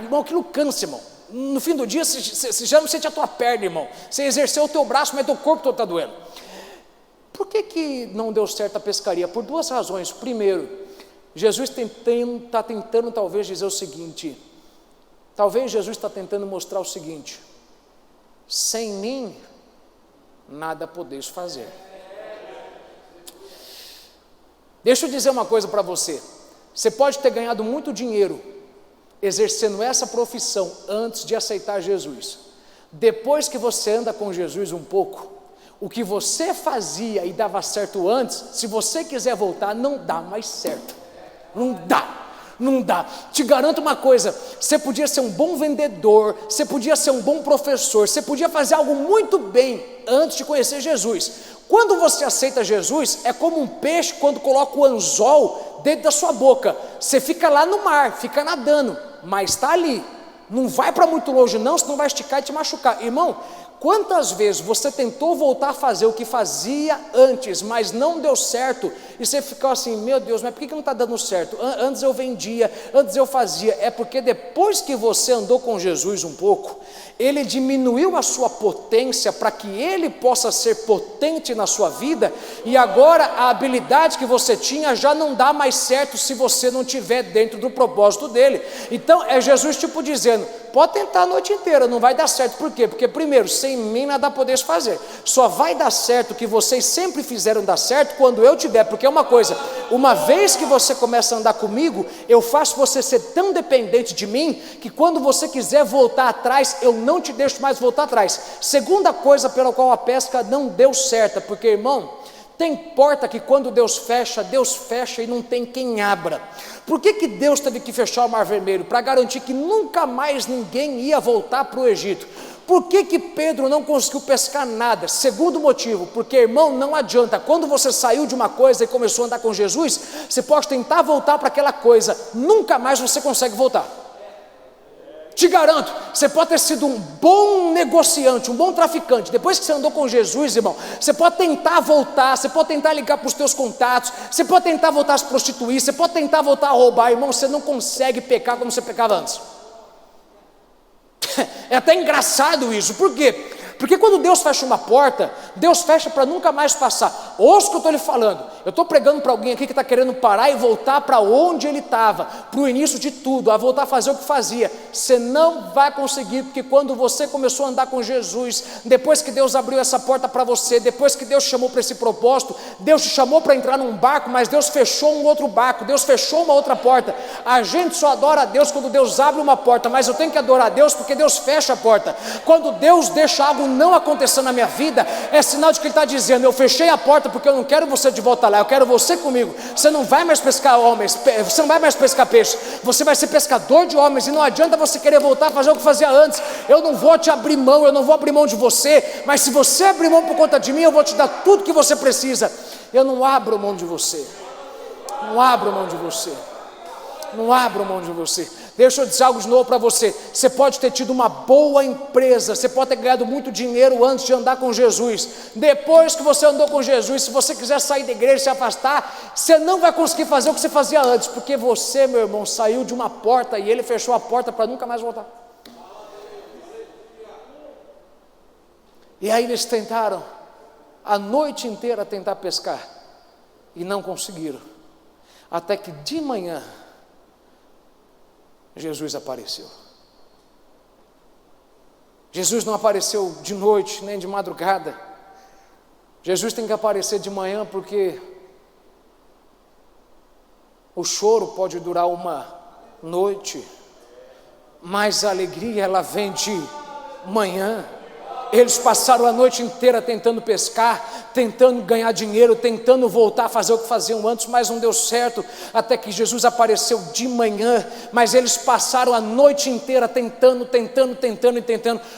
irmão, aquilo cansa, irmão, no fim do dia, você já não sente a tua perna, irmão, você exerceu o teu braço, mas teu corpo todo está doendo. Por que não deu certo a pescaria? Por 2 razões. Primeiro, Jesus está tentando talvez dizer o seguinte, talvez Jesus está tentando mostrar o seguinte: sem mim, nada podeis fazer. Deixa eu dizer uma coisa para você, você pode ter ganhado muito dinheiro exercendo essa profissão antes de aceitar Jesus. Depois que você anda com Jesus um pouco, o que você fazia e dava certo antes, se você quiser voltar, não dá mais certo, não dá, te garanto uma coisa, você podia ser um bom vendedor, você podia ser um bom professor, você podia fazer algo muito bem antes de conhecer Jesus. Quando você aceita Jesus, é como um peixe quando coloca o anzol dentro da sua boca, você fica lá no mar, fica nadando, mas está ali, Não vai para muito longe não, senão vai esticar e te machucar. Irmão, quantas vezes você tentou voltar a fazer o que fazia antes, mas não deu certo, e você ficou assim, meu Deus, mas por que não está dando certo? Antes eu vendia, antes eu fazia. É porque depois que você andou com Jesus um pouco, Ele diminuiu a sua potência para que Ele possa ser potente na sua vida, e agora a habilidade que você tinha já não dá mais certo se você não estiver dentro do propósito dEle. Então é Jesus tipo dizendo, pode tentar a noite inteira, não vai dar certo. Por quê? Porque primeiro, sem mim nada podeis fazer. Só vai dar certo o que vocês sempre fizeram dar certo quando eu tiver. Porque é uma coisa, uma vez que você começa a andar comigo, eu faço você ser tão dependente de mim, que quando você quiser voltar atrás, eu não te deixo mais voltar atrás. Segunda coisa pela qual a pesca não deu certo, porque irmão, tem porta que quando Deus fecha e não tem quem abra. Por que Deus teve que fechar o Mar Vermelho? Para garantir que nunca mais ninguém ia voltar para o Egito. Por que Pedro não conseguiu pescar nada? Segundo motivo, porque irmão, não adianta, quando você saiu de uma coisa e começou a andar com Jesus, você pode tentar voltar para aquela coisa, nunca mais você consegue voltar. Te garanto, você pode ter sido um bom negociante, um bom traficante, depois que você andou com Jesus, irmão, você pode tentar voltar, você pode tentar ligar para os teus contatos, você pode tentar voltar a se prostituir, você pode tentar voltar a roubar, irmão, você não consegue pecar como você pecava antes. É até engraçado isso, por quê? Porque quando Deus fecha uma porta, Deus fecha para nunca mais passar. Ouça o que eu estou lhe falando. Eu estou pregando para alguém aqui que está querendo parar e voltar para onde ele estava, para o início de tudo, a voltar a fazer o que fazia. Você não vai conseguir, porque quando você começou a andar com Jesus, depois que Deus abriu essa porta para você, depois que Deus te chamou para esse propósito, Deus te chamou para entrar num barco, mas Deus fechou um outro barco, Deus fechou uma outra porta. A gente só adora a Deus quando Deus abre uma porta, mas eu tenho que adorar a Deus porque Deus fecha a porta. Quando Deus deixa algo não acontecer na minha vida, é sinal de que Ele está dizendo, eu fechei a porta porque eu não quero você de volta lá, eu quero você comigo. Você não vai mais pescar homens, você não vai mais pescar peixe, você vai ser pescador de homens, e não adianta você querer voltar a fazer o que fazia antes. Eu não vou te abrir mão, eu não vou abrir mão de você, mas se você abrir mão por conta de mim, eu vou te dar tudo que você precisa. Eu não abro mão de você, não abro mão de você, não abro mão de você. Deixa eu dizer algo de novo para você. Você pode ter tido uma boa empresa, você pode ter ganhado muito dinheiro antes de andar com Jesus. Depois que você andou com Jesus, se você quiser sair da igreja e se afastar, você não vai conseguir fazer o que você fazia antes, porque você, meu irmão, saiu de uma porta e Ele fechou a porta para nunca mais voltar. E aí eles tentaram a noite inteira tentar pescar e não conseguiram, até que de manhã Jesus apareceu. Jesus não apareceu de noite nem de madrugada. Jesus tem que aparecer de manhã, porque o choro pode durar uma noite, mas a alegria ela vem de manhã. Eles passaram a noite inteira tentando pescar, tentando ganhar dinheiro, tentando voltar a fazer o que faziam antes, mas não deu certo, até que Jesus apareceu de manhã. Mas eles passaram a noite inteira tentando.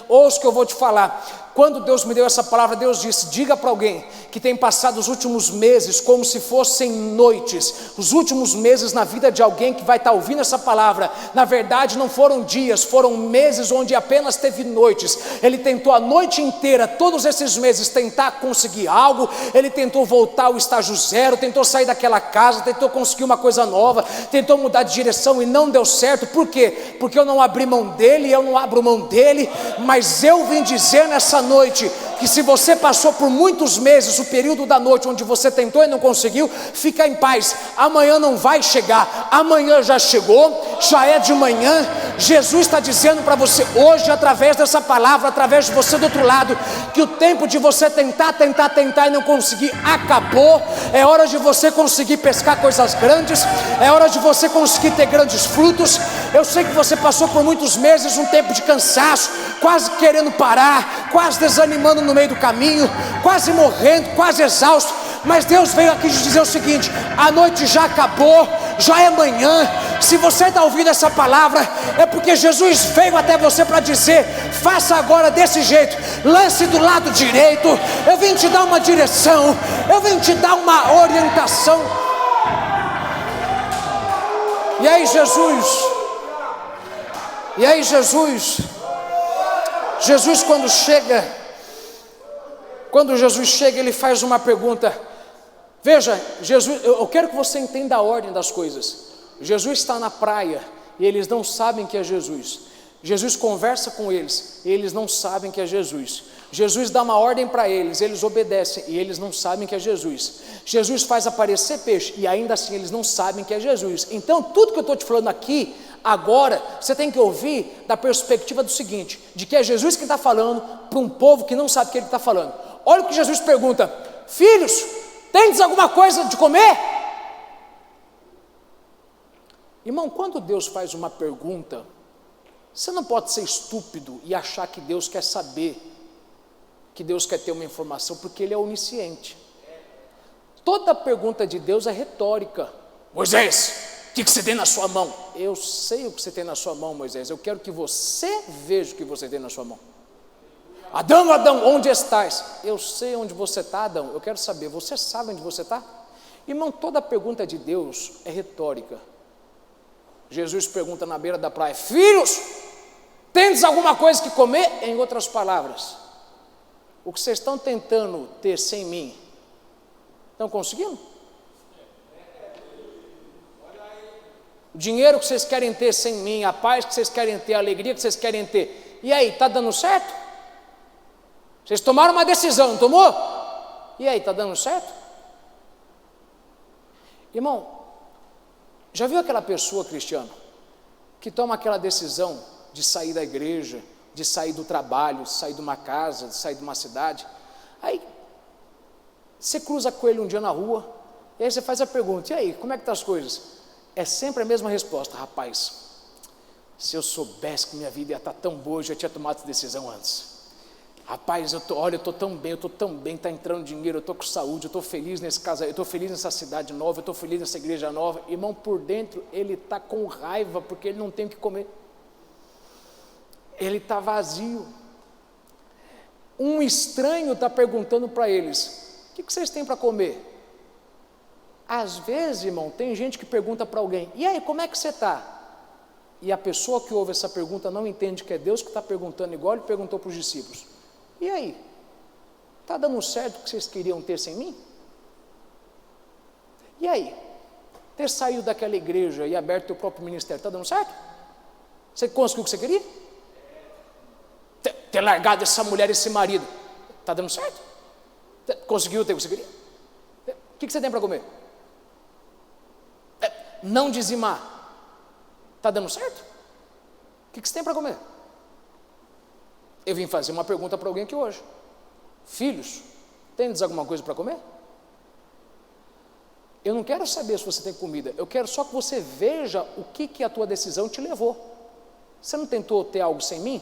Ouça o que eu vou te falar. Quando Deus me deu essa palavra, Deus disse, diga para alguém que tem passado os últimos meses como se fossem noites. Os últimos meses na vida de alguém que vai estar ouvindo essa palavra, na verdade não foram dias, foram meses onde apenas teve noites. Ele tentou a noite inteira, todos esses meses, tentar conseguir algo. Ele tentou voltar ao estágio zero, tentou sair daquela casa, tentou conseguir uma coisa nova, tentou mudar de direção e não deu certo. Por quê? Porque eu não abri mão dele, eu não abro mão dele. Mas eu vim dizer nessa noite que se você passou por muitos meses o período da noite onde você tentou e não conseguiu, fica em paz. Amanhã não vai chegar, amanhã já chegou, já é de manhã. Jesus está dizendo para você hoje, através dessa palavra, através de você do outro lado, que o tempo de você tentar e não conseguir acabou. É hora de você conseguir pescar coisas grandes, é hora de você conseguir ter grandes frutos. Eu sei que você passou por muitos meses um tempo de cansaço, quase querendo parar, quase desanimando no meio do caminho, quase morrendo, quase exausto, mas Deus veio aqui te dizer o seguinte: a noite já acabou, já é manhã. Se você está ouvindo essa palavra, é porque Jesus veio até você para dizer: faça agora desse jeito, lance do lado direito, eu vim te dar uma direção, eu vim te dar uma orientação. E aí E aí Jesus quando Jesus chega, ele faz uma pergunta. Veja, Jesus, eu quero que você entenda a ordem das coisas. Jesus está na praia e eles não sabem que é Jesus. Jesus conversa com eles e eles não sabem que é Jesus. Jesus dá uma ordem para eles, eles obedecem e eles não sabem que é Jesus. Jesus faz aparecer peixe e ainda assim eles não sabem que é Jesus. Então tudo que eu estou te falando aqui agora, você tem que ouvir da perspectiva do seguinte, de que é Jesus que está falando para um povo que não sabe o que ele está falando. Olha o que Jesus pergunta: filhos, tendes alguma coisa de comer? Irmão, quando Deus faz uma pergunta, você não pode ser estúpido e achar que Deus quer saber, que Deus quer ter uma informação, porque Ele é onisciente. Toda pergunta de Deus é retórica. Moisés, o que você tem na sua mão? Eu sei o que você tem na sua mão, Moisés. Eu quero que você veja o que você tem na sua mão. Adão, Adão, onde estás? Eu sei onde você está, Adão. Eu quero saber, você sabe onde você está? Irmão, toda pergunta de Deus é retórica. Jesus pergunta na beira da praia: filhos, tendes alguma coisa que comer? Em outras palavras, o que vocês estão tentando ter sem mim, estão conseguindo? O dinheiro que vocês querem ter sem mim, a paz que vocês querem ter, a alegria que vocês querem ter, e aí, está dando certo? Vocês tomaram uma decisão, não tomou? E aí, está dando certo? Irmão, já viu aquela pessoa, Cristiano, que toma aquela decisão de sair da igreja, de sair do trabalho, de sair de uma casa, de sair de uma cidade? Aí você cruza com ele um dia na rua, e aí você faz a pergunta: e aí, como é que estão as coisas? É sempre a mesma resposta: rapaz, se eu soubesse que minha vida ia estar tão boa, eu já tinha tomado essa decisão antes. Rapaz, eu estou tão bem, está entrando dinheiro, eu estou com saúde, eu estou feliz nesse casamento, eu estou feliz nessa cidade nova, eu estou feliz nessa igreja nova. Irmão, por dentro ele está com raiva, porque ele não tem o que comer. Ele está vazio. Um estranho está perguntando para eles: o que vocês têm para comer? Às vezes, irmão, tem gente que pergunta para alguém: e aí, como é que você está? E a pessoa que ouve essa pergunta não entende que é Deus que está perguntando, igual ele perguntou para os discípulos: e aí, está dando certo o que vocês queriam ter sem mim? E aí, ter saído daquela igreja e aberto o teu próprio ministério, está dando certo? Você conseguiu o que você queria? Ter largado essa mulher, esse marido, está dando certo? Conseguiu ter o que você queria? O que você tem para comer? Não dizimar, está dando certo? O que você tem para comer? Eu vim fazer uma pergunta para alguém aqui hoje: filhos, tendes alguma coisa para comer? Eu não quero saber se você tem comida, eu quero só que você veja o que a tua decisão te levou. Você não tentou ter algo sem mim?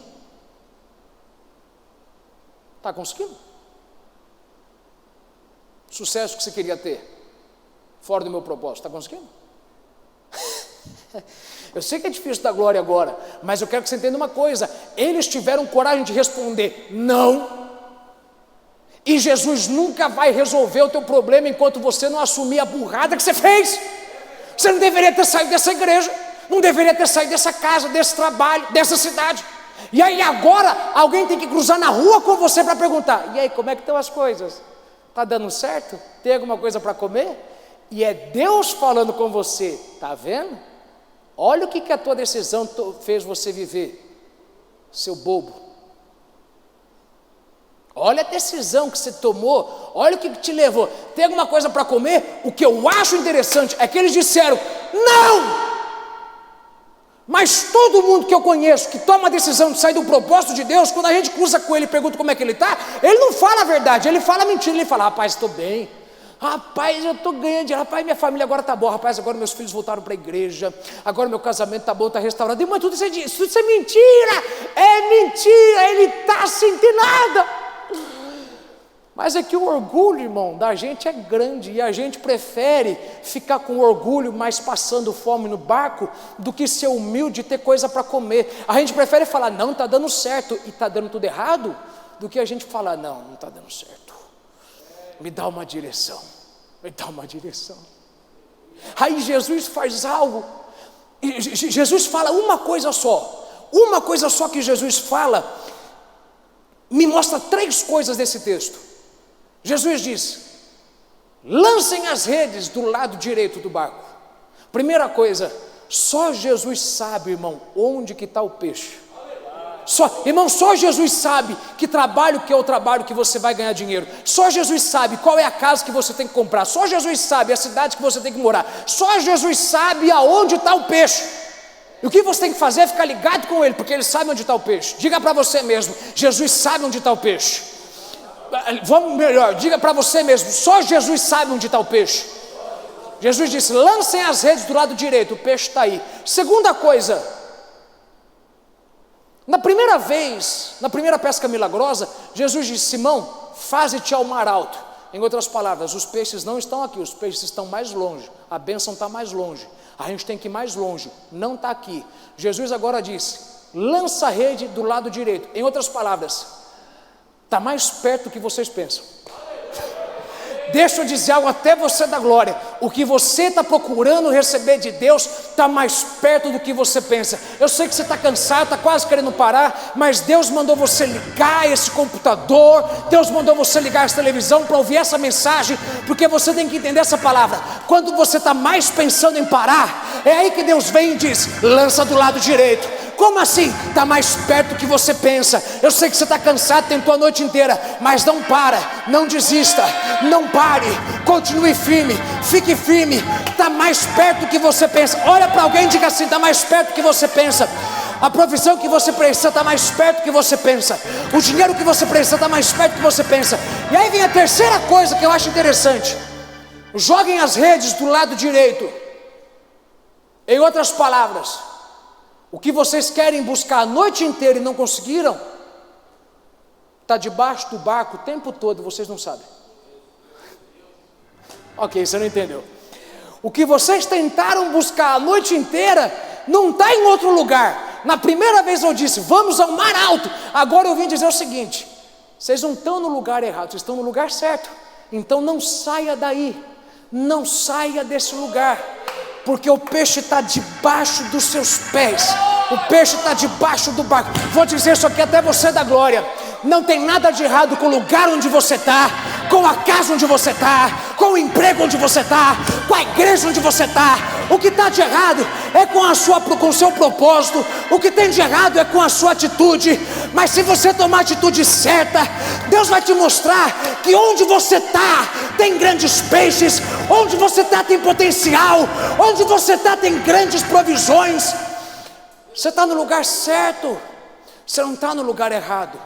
Está conseguindo? Sucesso que você queria ter, fora do meu propósito, está conseguindo? Eu sei que é difícil dar glória agora, mas eu quero que você entenda uma coisa: eles tiveram coragem de responder não, e Jesus nunca vai resolver o teu problema enquanto você não assumir a burrada que você fez. Você não deveria ter saído dessa igreja, não deveria ter saído dessa casa, desse trabalho, dessa cidade. E aí agora alguém tem que cruzar na rua com você para perguntar: e aí, como é que estão as coisas? Está dando certo? Tem alguma coisa para comer? E é Deus falando com você: está vendo? Olha o que a tua decisão fez você viver, seu bobo. Olha a decisão que você tomou, olha o que te levou. Tem alguma coisa para comer? O que eu acho interessante é que eles disseram não. Mas todo mundo que eu conheço que toma a decisão de sair do propósito de Deus, quando a gente cruza com ele e pergunta como é que ele está, ele não fala a verdade, ele fala mentira. Ele fala: rapaz, estou bem, rapaz, eu estou ganhando dinheiro, rapaz, minha família agora está boa, rapaz, agora meus filhos voltaram para a igreja, agora meu casamento está bom, está restaurado. Mas tudo isso é mentira, ele está sentindo nada. Mas é que o orgulho, irmão, da gente é grande, e a gente prefere ficar com orgulho, mas passando fome no barco, do que ser humilde e ter coisa para comer. A gente prefere falar: não, está dando certo, e está dando tudo errado, do que a gente falar: não está dando certo, me dá uma direção, me dá uma direção. Aí Jesus faz algo, Jesus fala uma coisa só: Uma coisa só que Jesus fala me mostra 3 coisas desse texto. Jesus diz: lancem as redes do lado direito do barco. Primeira coisa, só Jesus sabe, irmão, onde que está o peixe. Irmão, só Jesus sabe que trabalho que é o trabalho que você vai ganhar dinheiro. Só Jesus sabe qual é a casa que você tem que comprar. Só Jesus sabe a cidade que você tem que morar. Só Jesus sabe aonde está o peixe. E o que você tem que fazer é ficar ligado com Ele, porque Ele sabe onde está o peixe. Diga para você mesmo: Jesus sabe onde está o peixe. Vamos melhor, diga para você mesmo: só Jesus sabe onde está o peixe. Jesus disse: lancem as redes do lado direito, o peixe está aí. Segunda coisa, na primeira vez, na primeira pesca milagrosa, Jesus disse: Simão, faze-te ao mar alto. Em outras palavras, os peixes não estão aqui, os peixes estão mais longe, a bênção está mais longe, a gente tem que ir mais longe, não está aqui. Jesus agora disse: lança a rede do lado direito. Em outras palavras, está mais perto do que vocês pensam. Deixa eu dizer algo até você da glória: o que você está procurando receber de Deus está mais perto do que você pensa. Eu sei que você está cansado, está quase querendo parar, mas Deus mandou você ligar esse computador, Deus mandou você ligar essa televisão para ouvir essa mensagem, porque você tem que entender essa palavra. Quando você está mais pensando em parar, é aí que Deus vem e diz: lança do lado direito. Como assim? Está mais perto do que você pensa. Eu sei que você está cansado, tentou a noite inteira, mas não para, não desista, não pare, continue firme, fique firme. Está mais perto do que você pensa. Olha para alguém e diga assim: está mais perto do que você pensa. A profissão que você precisa está mais perto do que você pensa. O dinheiro que você precisa está mais perto do que você pensa. E aí vem a terceira coisa que eu acho interessante: joguem as redes do lado direito. Em outras palavras, o que vocês querem buscar a noite inteira e não conseguiram, está debaixo do barco o tempo todo, vocês não sabem. Ok, você não entendeu. O que vocês tentaram buscar a noite inteira, não está em outro lugar. Na primeira vez eu disse: vamos ao mar alto. Agora eu vim dizer o seguinte: vocês não estão no lugar errado, vocês estão no lugar certo. Então não saia daí, não saia desse lugar, porque o peixe está debaixo dos seus pés, o peixe está debaixo do barco. Vou dizer isso aqui até você da glória: não tem nada de errado com o lugar onde você está, com a casa onde você está, com o emprego onde você está, com a igreja onde você está. O que está de errado é com o seu propósito, o que tem de errado é com a sua atitude. Mas se você tomar a atitude certa, Deus vai te mostrar que onde você está tem grandes peixes, onde você está tem potencial, onde você está tem grandes provisões. Você está no lugar certo, você não está no lugar errado.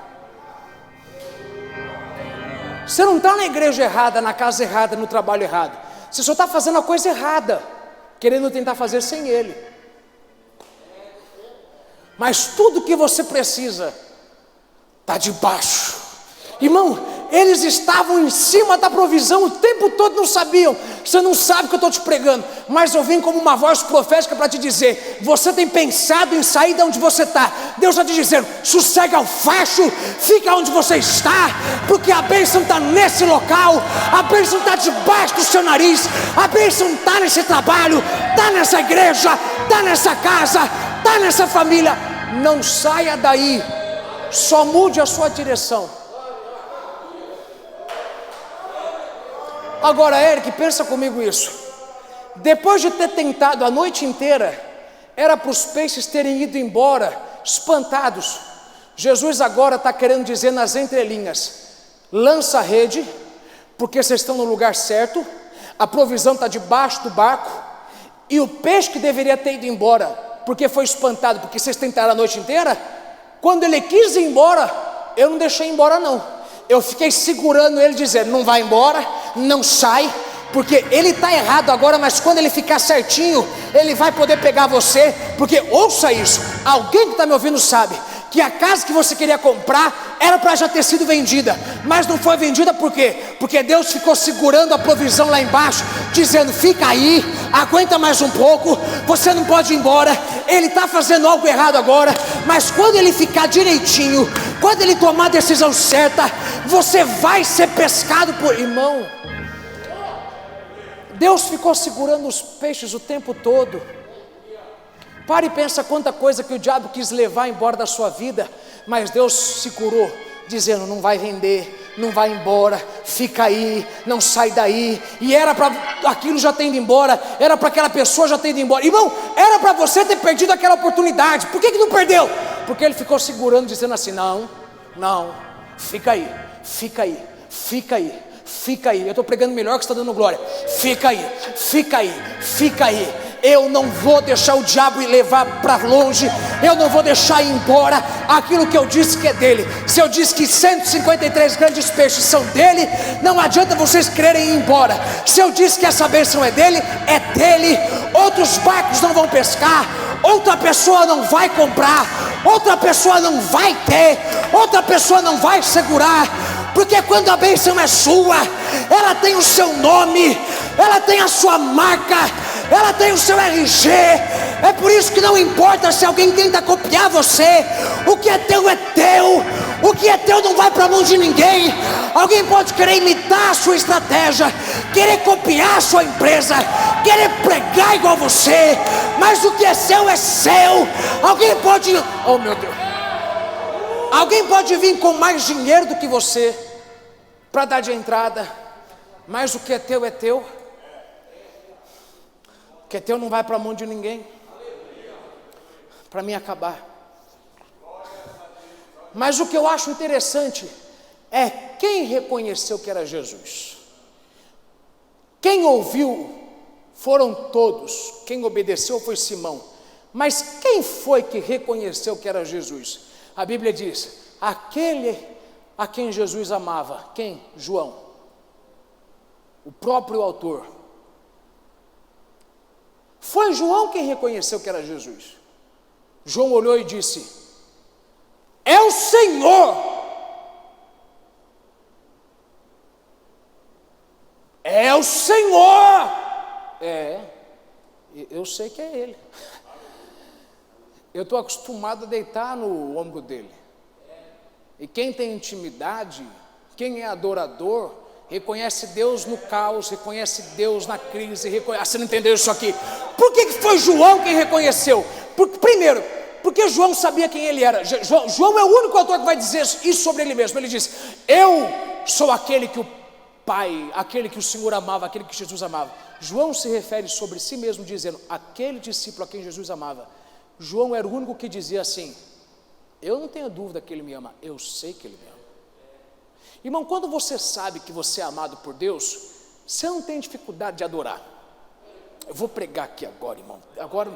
Você não está na igreja errada, na casa errada, no trabalho errado. Você só está fazendo a coisa errada, querendo tentar fazer sem Ele. Mas tudo que você precisa está debaixo. Irmão, eles estavam em cima da provisão o tempo todo, não sabiam. Você não sabe o que eu estou te pregando, mas eu vim como uma voz profética para te dizer: você tem pensado em sair de onde você está. Deus está te dizendo: sossega o facho, fica onde você está, porque a bênção está nesse local, a bênção está debaixo do seu nariz, a bênção está nesse trabalho, está nessa igreja, está nessa casa, está nessa família. Não saia daí, só mude a sua direção. Agora, Eric, pensa comigo isso. Depois de ter tentado a noite inteira, era para os peixes terem ido embora, espantados. Jesus agora está querendo dizer nas entrelinhas: lança a rede, porque vocês estão no lugar certo, a provisão está debaixo do barco, e o peixe que deveria ter ido embora, porque foi espantado, porque vocês tentaram a noite inteira, quando ele quis ir embora, eu não deixei ir embora não. Eu fiquei segurando ele, dizendo: não vai embora, não sai, porque ele está errado agora, mas quando ele ficar certinho, ele vai poder pegar você. Porque ouça isso, alguém que está me ouvindo sabe que a casa que você queria comprar era para já ter sido vendida, mas não foi vendida. Por quê? Porque Deus ficou segurando a provisão lá embaixo, dizendo: fica aí, aguenta mais um pouco, você não pode ir embora. Ele está fazendo algo errado agora, mas quando ele ficar direitinho, quando ele tomar a decisão certa, você vai ser pescado por... Irmão, Deus ficou segurando os peixes o tempo todo. Pare e pensa quanta coisa que o diabo quis levar embora da sua vida, mas Deus se curou, dizendo: não vai vender, não vai embora, fica aí, não sai daí. E era para aquilo já ter ido embora, era para aquela pessoa já ter ido embora. Irmão, era para você ter perdido aquela oportunidade. Por que não perdeu? Porque ele ficou segurando, dizendo assim: não, fica aí, fica aí, fica aí, fica aí. Eu estou pregando melhor que você está dando glória. Fica aí, fica aí, fica aí. Eu não vou deixar o diabo levar para longe, eu não vou deixar ir embora aquilo que eu disse que é dele. Se eu disse que 153 grandes peixes são dele, não adianta vocês quererem ir embora. Se eu disse que essa bênção é dele, é dele. Outros barcos não vão pescar, outra pessoa não vai comprar, outra pessoa não vai ter, outra pessoa não vai segurar. Porque quando a bênção é sua, ela tem o seu nome, ela tem a sua marca, ela tem o seu RG. É por isso que não importa se alguém tenta copiar você. O que é teu, o que é teu não vai para a mão de ninguém. Alguém pode querer imitar a sua estratégia, querer copiar a sua empresa, querer pregar igual você, mas o que é seu é seu. Alguém pode, oh meu Deus, alguém pode vir com mais dinheiro do que você para dar de entrada, mas o que é teu é teu. O que é teu não vai para a mão de ninguém. Para mim acabar. Mas o que eu acho interessante é quem reconheceu que era Jesus. Quem ouviu foram todos. Quem obedeceu foi Simão. Mas quem foi que reconheceu que era Jesus? A Bíblia diz: aquele a quem Jesus amava. Quem? João, o próprio autor. Foi João quem reconheceu que era Jesus. João olhou e disse: é o Senhor. É o Senhor. Eu sei que é Ele. Eu estou acostumado a deitar no ombro dele. E quem tem intimidade, quem é adorador, reconhece Deus no caos, reconhece Deus na crise, você não entendeu isso aqui? Por que foi João quem reconheceu? Primeiro, porque João sabia quem ele era. João é o único autor que vai dizer isso sobre ele mesmo. Ele diz: eu sou aquele que o Pai, aquele que o Senhor amava, aquele que Jesus amava. João se refere sobre si mesmo dizendo: aquele discípulo a quem Jesus amava. João era o único que dizia assim: eu não tenho dúvida que ele me ama, eu sei que ele me ama. Irmão, quando você sabe que você é amado por Deus, você não tem dificuldade de adorar. Eu vou pregar aqui agora, irmão. Agora,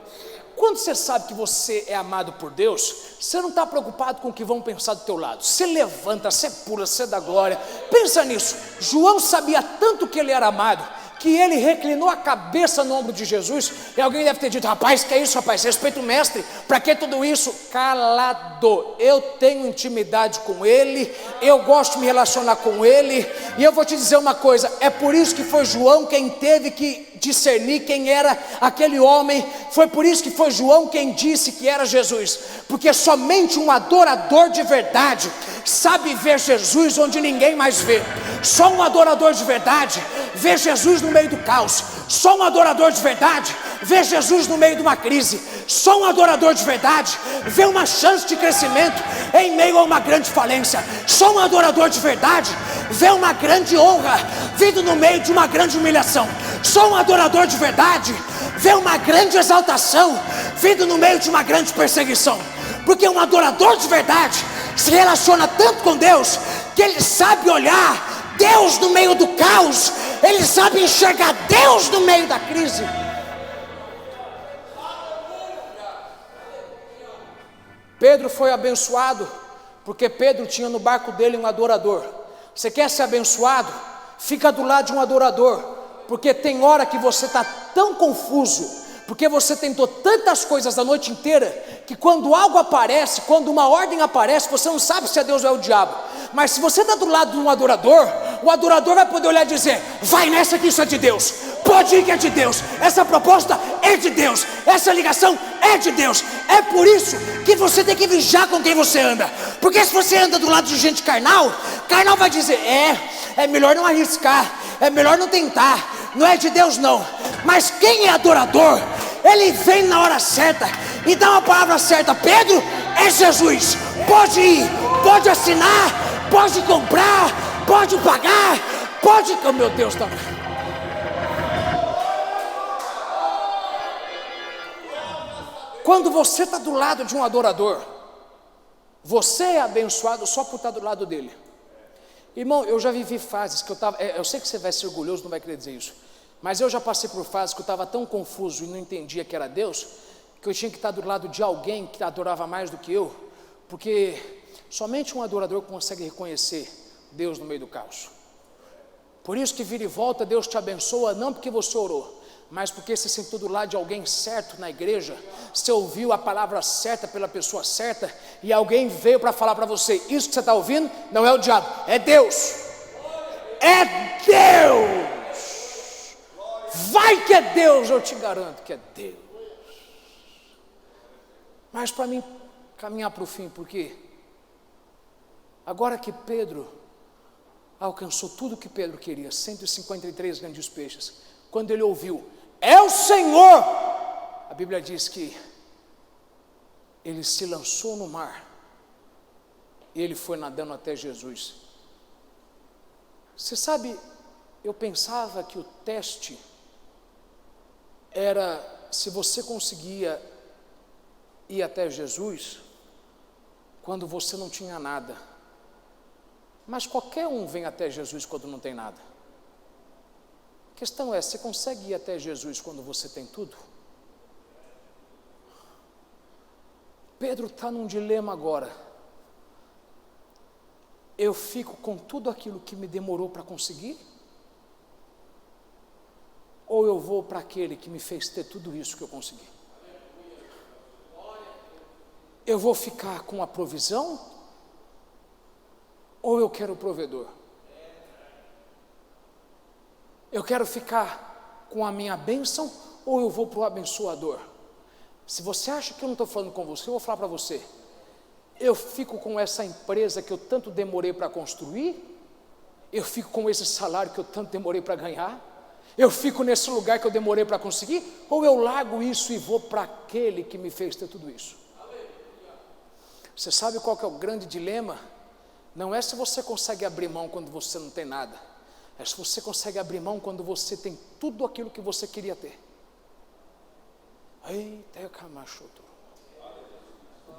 quando você sabe que você é amado por Deus, você não está preocupado com o que vão pensar do teu lado. Você levanta, você pula, você dá glória. Pensa nisso. João sabia tanto que ele era amado, que ele reclinou a cabeça no ombro de Jesus. E alguém deve ter dito: rapaz, que é isso, rapaz? Respeita o mestre, para que tudo isso? Calado. Eu tenho intimidade com ele, eu gosto de me relacionar com ele. E eu vou te dizer uma coisa: é por isso que foi João quem teve que discernir quem era aquele homem. Foi por isso que foi João quem disse que era Jesus, porque somente um adorador de verdade sabe ver Jesus onde ninguém mais vê. Só um adorador de verdade vê Jesus no meio do caos. Só um adorador de verdade vê Jesus no meio de uma crise. Só um adorador de verdade vê uma chance de crescimento em meio a uma grande falência. Só um adorador de verdade vê uma grande honra vindo no meio de uma grande humilhação. Só um adorador de verdade vê uma grande exaltação vindo no meio de uma grande perseguição. Porque um adorador de verdade se relaciona tanto com Deus que ele sabe olhar Deus no meio do caos, ele sabe enxergar Deus no meio da crise. Pedro foi abençoado porque Pedro tinha no barco dele um adorador. Você quer ser abençoado? Fica do lado de um adorador, porque tem hora que você está tão confuso, porque você tentou tantas coisas a noite inteira, que quando algo aparece, quando uma ordem aparece, você não sabe se é Deus ou é o diabo. Mas se você está do lado de um adorador, o adorador vai poder olhar e dizer: vai nessa que isso é de Deus, pode ir que é de Deus, essa proposta é de Deus, essa ligação é de Deus. É por isso que você tem que vigiar com quem você anda, porque se você anda do lado de gente carnal vai dizer: é melhor não arriscar, é melhor não tentar, não é de Deus não. Mas quem é adorador, ele vem na hora certa, Então a palavra certa, Pedro, é Jesus. Pode ir, pode assinar, pode comprar, pode pagar, pode... Oh, meu Deus, tá... Quando você está do lado de um adorador, você é abençoado só por estar do lado dele. Irmão, eu já vivi fases que eu estava... Eu sei que você vai ser orgulhoso, não vai querer dizer isso, mas eu já passei por fases que eu estava tão confuso e não entendia que era Deus, que eu tinha que estar do lado de alguém que adorava mais do que eu, porque somente um adorador consegue reconhecer Deus no meio do caos. Por isso que vira e volta, Deus te abençoa, não porque você orou, mas porque você sentou do lado de alguém certo na igreja, você ouviu a palavra certa pela pessoa certa, e alguém veio para falar para você, isso que você está ouvindo não é o diabo, é Deus. É Deus. Vai que é Deus, eu te garanto que é Deus. Mas para mim caminhar para o fim, porque agora que Pedro alcançou tudo o que Pedro queria, 153 grandes peixes, quando ele ouviu, é o Senhor, a Bíblia diz que ele se lançou no mar, e ele foi nadando até Jesus. Você sabe, eu pensava que o teste era se você conseguia ir até Jesus quando você não tinha nada, mas qualquer um vem até Jesus quando não tem nada. A questão é, você consegue ir até Jesus quando você tem tudo? Pedro está num dilema agora. Eu fico com tudo aquilo que me demorou para conseguir? Ou eu vou para aquele que me fez ter tudo isso que eu consegui? Eu vou ficar com a provisão? Ou eu quero o provedor? Eu quero ficar com a minha bênção, ou eu vou para o abençoador? Se você acha que eu não estou falando com você, eu vou falar para você. Eu fico com essa empresa que eu tanto demorei para construir? Eu fico com esse salário que eu tanto demorei para ganhar? Eu fico nesse lugar que eu demorei para conseguir? Ou eu largo isso e vou para aquele que me fez ter tudo isso? Você sabe qual que é o grande dilema? Não é se você consegue abrir mão quando você não tem nada, é se você consegue abrir mão quando você tem tudo aquilo que você queria ter. Eita,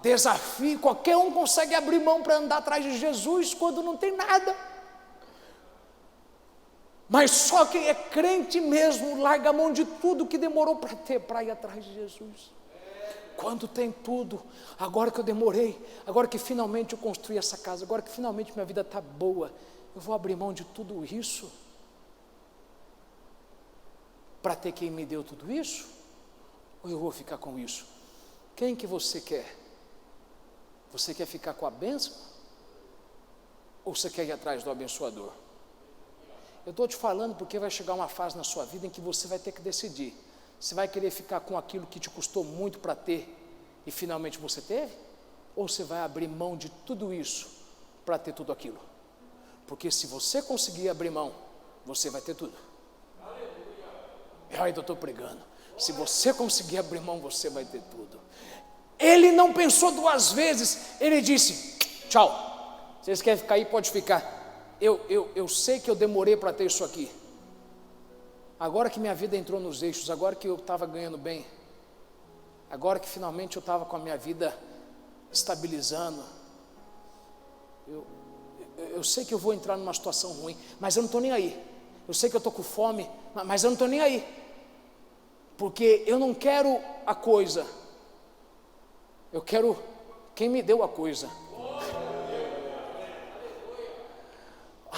desafio, qualquer um consegue abrir mão para andar atrás de Jesus quando não tem nada. Mas só quem é crente mesmo larga a mão de tudo que demorou para ter, para ir atrás de Jesus. Quando tem tudo, agora que eu demorei, agora que finalmente eu construí essa casa, agora que finalmente minha vida está boa, eu vou abrir mão de tudo isso para ter quem me deu tudo isso? Ou eu vou ficar com isso? Quem que você quer? Você quer ficar com a bênção? Ou você quer ir atrás do abençoador? Eu estou te falando porque vai chegar uma fase na sua vida em que você vai ter que decidir. Você vai querer ficar com aquilo que te custou muito para ter e finalmente você teve? Ou você vai abrir mão de tudo isso para ter tudo aquilo? Porque se você conseguir abrir mão, você vai ter tudo. Eu ainda estou pregando. Se você conseguir abrir mão, você vai ter tudo. Ele não pensou duas vezes, ele disse, tchau, vocês querem ficar aí, pode ficar. Eu sei que eu demorei para ter isso aqui. Agora que minha vida entrou nos eixos, agora que eu estava ganhando bem, agora que finalmente eu estava com a minha vida estabilizando, eu sei que eu vou entrar numa situação ruim, mas eu não estou nem aí. Eu sei que eu estou com fome, mas eu não estou nem aí, porque eu não quero a coisa, eu quero quem me deu a coisa.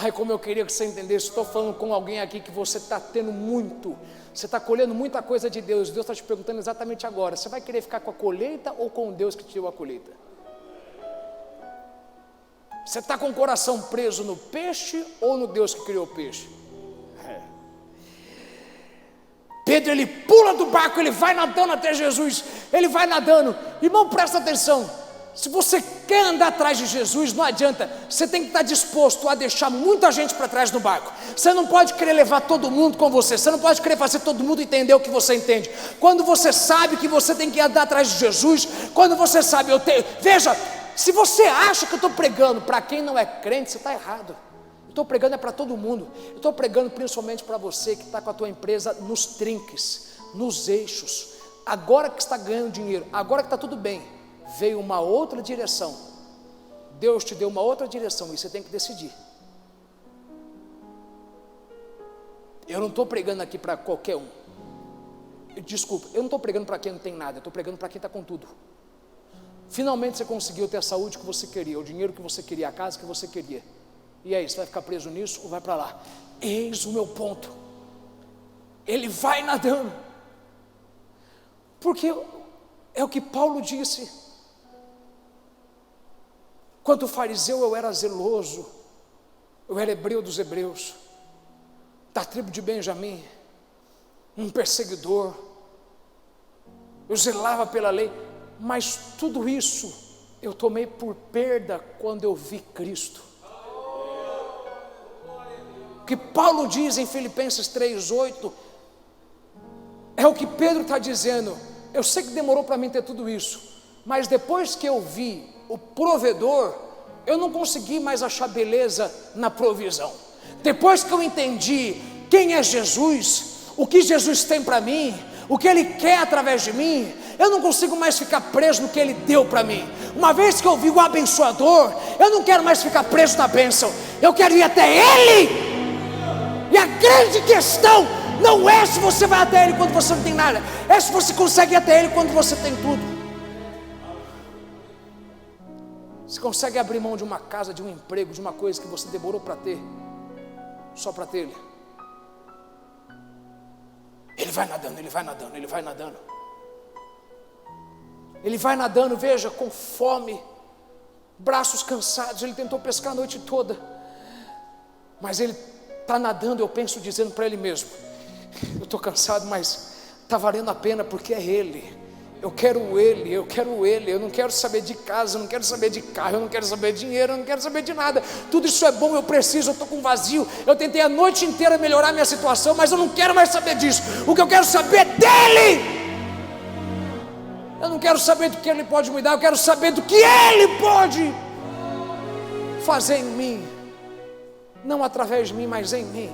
Ai, como eu queria que você entendesse, estou falando com alguém aqui que você está tendo muito, você está colhendo muita coisa de Deus, Deus está te perguntando exatamente agora, você vai querer ficar com a colheita ou com Deus que te deu a colheita? Você está com o coração preso no peixe ou no Deus que criou o peixe? Pedro, ele pula do barco, ele vai nadando até Jesus, ele vai nadando. Irmão, presta atenção, Se você quer andar atrás de Jesus, não adianta, você tem que estar disposto a deixar muita gente para trás do barco. Você não pode querer levar todo mundo com você, você não pode querer fazer todo mundo entender o que você entende. Quando você sabe que você tem que andar atrás de Jesus, quando você sabe, veja, se você acha que eu estou pregando para quem não é crente, você está errado. Eu estou pregando é para todo mundo. Eu estou pregando principalmente para você que está com a tua empresa nos trinques, nos eixos. Agora que está ganhando dinheiro, agora que está tudo bem, veio uma outra direção. Deus te deu uma outra direção e você tem que decidir. Eu não estou pregando aqui para qualquer um. Desculpa, eu não estou pregando para quem não tem nada, eu estou pregando para quem está com tudo. Finalmente você conseguiu ter a saúde que você queria, o dinheiro que você queria, a casa que você queria. E aí, você vai ficar preso nisso ou vai para lá? Eis o meu ponto. Ele vai nadando. Porque é o que Paulo disse. Quanto fariseu eu era zeloso, eu era hebreu dos hebreus, da tribo de Benjamim, um perseguidor, eu zelava pela lei, mas tudo isso eu tomei por perda quando eu vi Cristo. O que Paulo diz em Filipenses 3:8, é o que Pedro está dizendo. Eu sei que demorou para mim ter tudo isso, mas depois que eu vi o provedor, eu não consegui mais achar beleza na provisão. Depois que eu entendi quem é Jesus, o que Jesus tem para mim, o que Ele quer através de mim, eu não consigo mais ficar preso no que Ele deu para mim. Uma vez que eu vi o abençoador, eu não quero mais ficar preso na bênção, eu quero ir até Ele. E a grande questão não é se você vai até Ele quando você não tem nada, é se você consegue ir até Ele quando você tem tudo. Você consegue abrir mão de uma casa, de um emprego, de uma coisa que você demorou para ter, só para ter Ele. Ele vai nadando, ele vai nadando, ele vai nadando. Ele vai nadando, veja, com fome, braços cansados. Ele tentou pescar a noite toda, mas ele está nadando. Eu penso dizendo para ele mesmo: eu estou cansado, mas está valendo a pena porque é Ele. Eu quero Ele, eu não quero saber de casa, eu não quero saber de carro, eu não quero saber de dinheiro, eu não quero saber de nada. Tudo isso é bom, eu preciso, eu estou com vazio. Eu tentei a noite inteira melhorar minha situação, mas eu não quero mais saber disso. O que eu quero saber é dEle. Eu não quero saber do que Ele pode me dar, eu quero saber do que Ele pode fazer em mim. Não através de mim, mas em mim.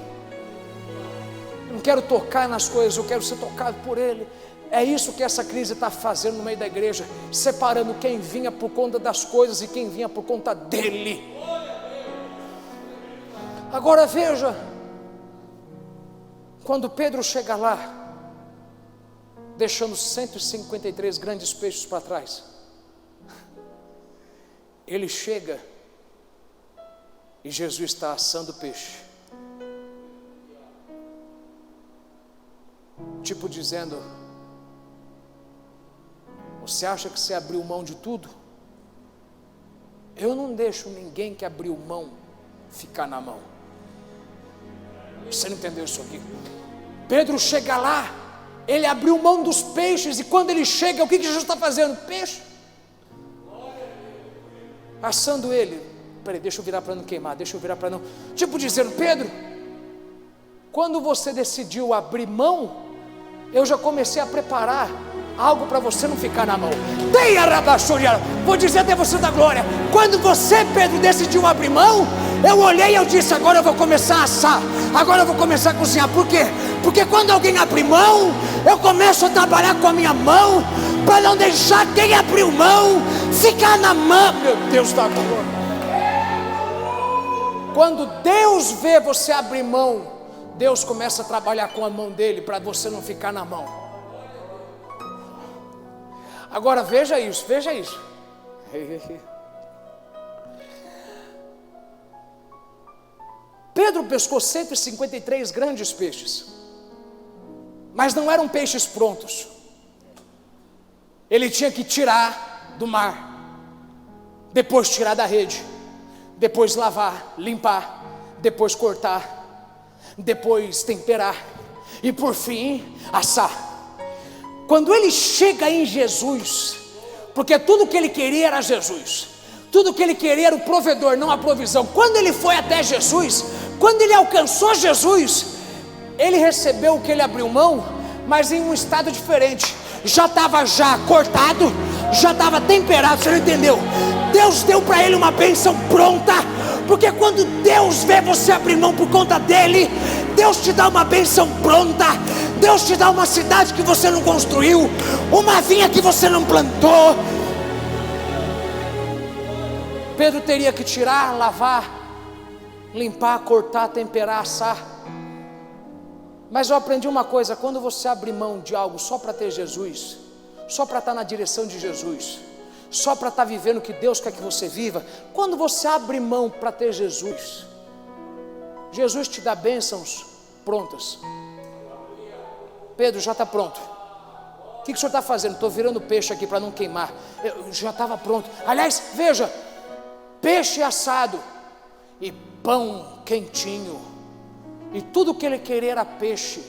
Eu não quero tocar nas coisas, eu quero ser tocado por Ele. É isso que essa crise está fazendo no meio da igreja, separando quem vinha por conta das coisas e quem vinha por conta dEle. Agora veja, quando Pedro chega lá, deixando 153 grandes peixes para trás, ele chega e Jesus está assando peixe, tipo dizendo: você acha que você abriu mão de tudo? Eu não deixo ninguém que abriu mão ficar na mão. Você não entendeu isso aqui? Pedro chega lá, ele abriu mão dos peixes, e quando ele chega, o que Jesus está fazendo? Peixe. Assando ele. Peraí, deixa eu virar para não queimar, deixa eu virar para não... Tipo dizendo: Pedro, quando você decidiu abrir mão, eu já comecei a preparar algo para você não ficar na mão. Vou dizer até você da glória. Quando você, Pedro, decidiu abrir mão, eu olhei e eu disse: agora eu vou começar a assar, agora eu vou começar a cozinhar. Por quê? Porque quando alguém abre mão, eu começo a trabalhar com a minha mão, para não deixar quem abriu mão ficar na mão. Meu Deus da glória. Quando Deus vê você abrir mão, Deus começa a trabalhar com a mão dele, para você não ficar na mão. Agora veja isso, veja isso. Pedro pescou 153 grandes peixes, mas não eram peixes prontos. Ele tinha que tirar do mar, depois tirar da rede, depois lavar, limpar, depois cortar, depois temperar e por fim assar. Quando ele chega em Jesus, porque tudo que ele queria era Jesus, tudo que ele queria era o provedor, não a provisão. Quando ele foi até Jesus, quando ele alcançou Jesus, ele recebeu o que ele abriu mão, mas em um estado diferente. Já estava cortado, já estava temperado. Você não entendeu? Deus deu para ele uma bênção pronta, porque quando Deus vê você abrir mão por conta dele, Deus te dá uma bênção pronta. Deus te dá uma cidade que você não construiu, uma vinha que você não plantou. Pedro teria que tirar, lavar, limpar, cortar, temperar, assar. Mas eu aprendi uma coisa: quando você abre mão de algo só para ter Jesus, só para estar na direção de Jesus, só para estar vivendo o que Deus quer que você viva, quando você abre mão para ter Jesus, Jesus te dá bênçãos prontas. Pedro, já está pronto. O que o senhor está fazendo? Estou virando peixe aqui para não queimar. Eu já estava pronto. Aliás, veja, peixe assado e pão quentinho, e tudo que ele queria era peixe,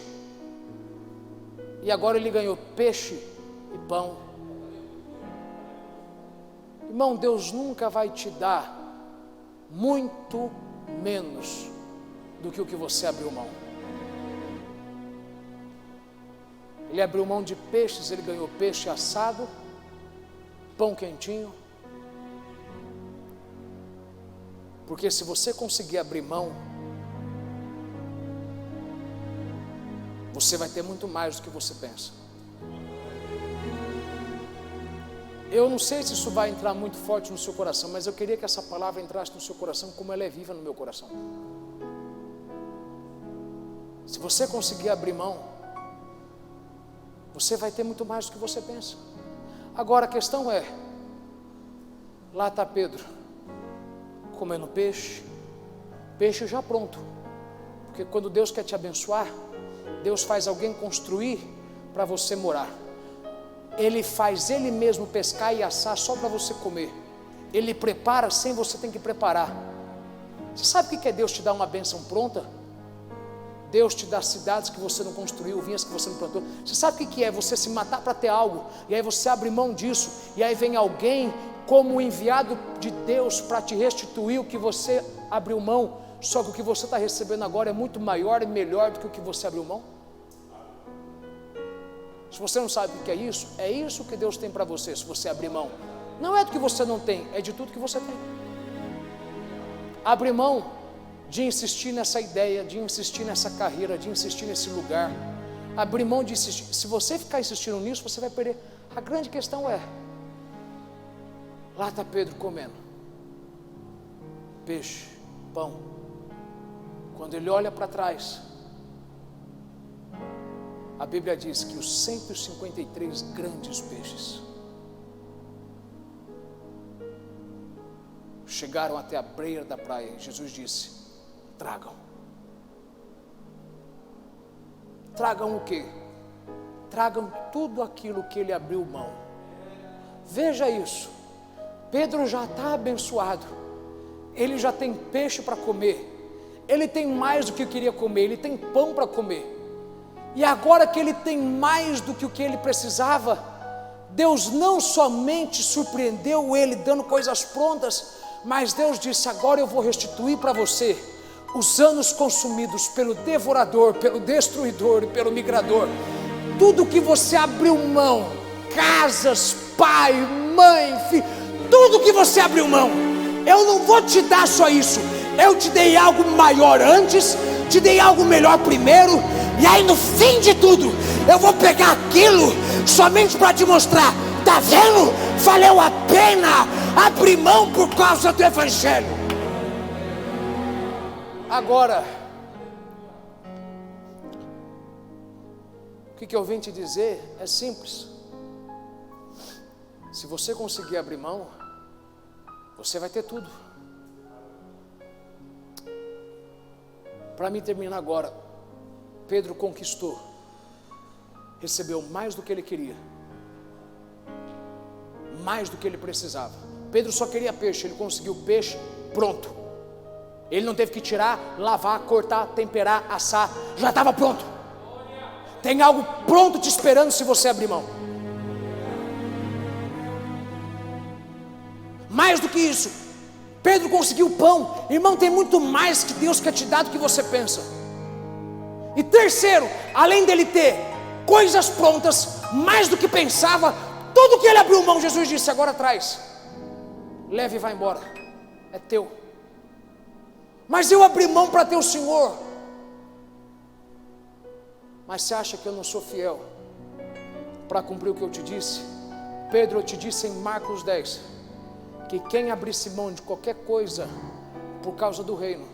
e agora ele ganhou peixe e pão. Irmão, Deus nunca vai te dar muito menos do que o que você abriu mão. Ele abriu mão de peixes, ele ganhou peixe assado, pão quentinho. Porque se você conseguir abrir mão, você vai ter muito mais do que você pensa. Eu não sei se isso vai entrar muito forte no seu coração, mas eu queria que essa palavra entrasse no seu coração como ela é viva no meu coração. Se você conseguir abrir mão, você vai ter muito mais do que você pensa. Agora a questão é, lá está Pedro, comendo peixe já pronto, porque quando Deus quer te abençoar, Deus faz alguém construir para você morar. Ele faz Ele mesmo pescar e assar só para você comer. Ele prepara sem você ter que preparar. Você sabe o que é Deus te dar uma bênção pronta? Deus te dá cidades que você não construiu, vinhas que você não plantou. Você sabe o que é você se matar para ter algo, e aí você abre mão disso, e aí vem alguém como enviado de Deus para te restituir o que você abriu mão, só que o que você está recebendo agora é muito maior e melhor do que o que você abriu mão? Se você não sabe o que é isso que Deus tem para você, se você abrir mão. Não é do que você não tem, é de tudo que você tem. Abre mão de insistir nessa ideia, de insistir nessa carreira, de insistir nesse lugar. Abrir mão de insistir. Se você ficar insistindo nisso, você vai perder. A grande questão é, lá está Pedro comendo peixe, pão. Quando ele olha para trás, a Bíblia diz que os 153 grandes peixes chegaram até a beira da praia. Jesus disse: tragam. Tragam o quê? Tragam tudo aquilo que ele abriu mão. Veja isso. Pedro já está abençoado. Ele já tem peixe para comer. Ele tem mais do que queria comer. Ele tem pão para comer. E agora que ele tem mais do que o que ele precisava, Deus não somente surpreendeu ele dando coisas prontas, mas Deus disse: agora eu vou restituir para você os anos consumidos pelo devorador, pelo destruidor e pelo migrador. Tudo que você abriu mão, casas, pai, mãe, filho, tudo que você abriu mão, eu não vou te dar só isso, eu te dei algo maior antes, te dei algo melhor primeiro, e aí no fim de tudo, eu vou pegar aquilo somente para te mostrar: tá vendo? Valeu a pena abrir mão por causa do Evangelho. Agora, o que eu vim te dizer é simples. Se você conseguir abrir mão, você vai ter tudo. Para mim terminar agora, Pedro conquistou, recebeu mais do que ele queria, mais do que ele precisava. Pedro só queria peixe, ele conseguiu peixe pronto. Ele não teve que tirar, lavar, cortar, temperar, assar, já estava pronto. Tem algo pronto te esperando se você abrir mão. Mais do que isso, Pedro conseguiu pão. Irmão, tem muito mais que Deus quer te dar do que você pensa. E terceiro, além dele ter coisas prontas, mais do que pensava, tudo que ele abriu mão, Jesus disse: agora traz, leve e vai embora, é teu. Mas eu abri mão para ter o Senhor. Mas você acha que eu não sou fiel para cumprir o que eu te disse? Pedro, eu te disse em Marcos 10, que quem abrisse mão de qualquer coisa por causa do reino,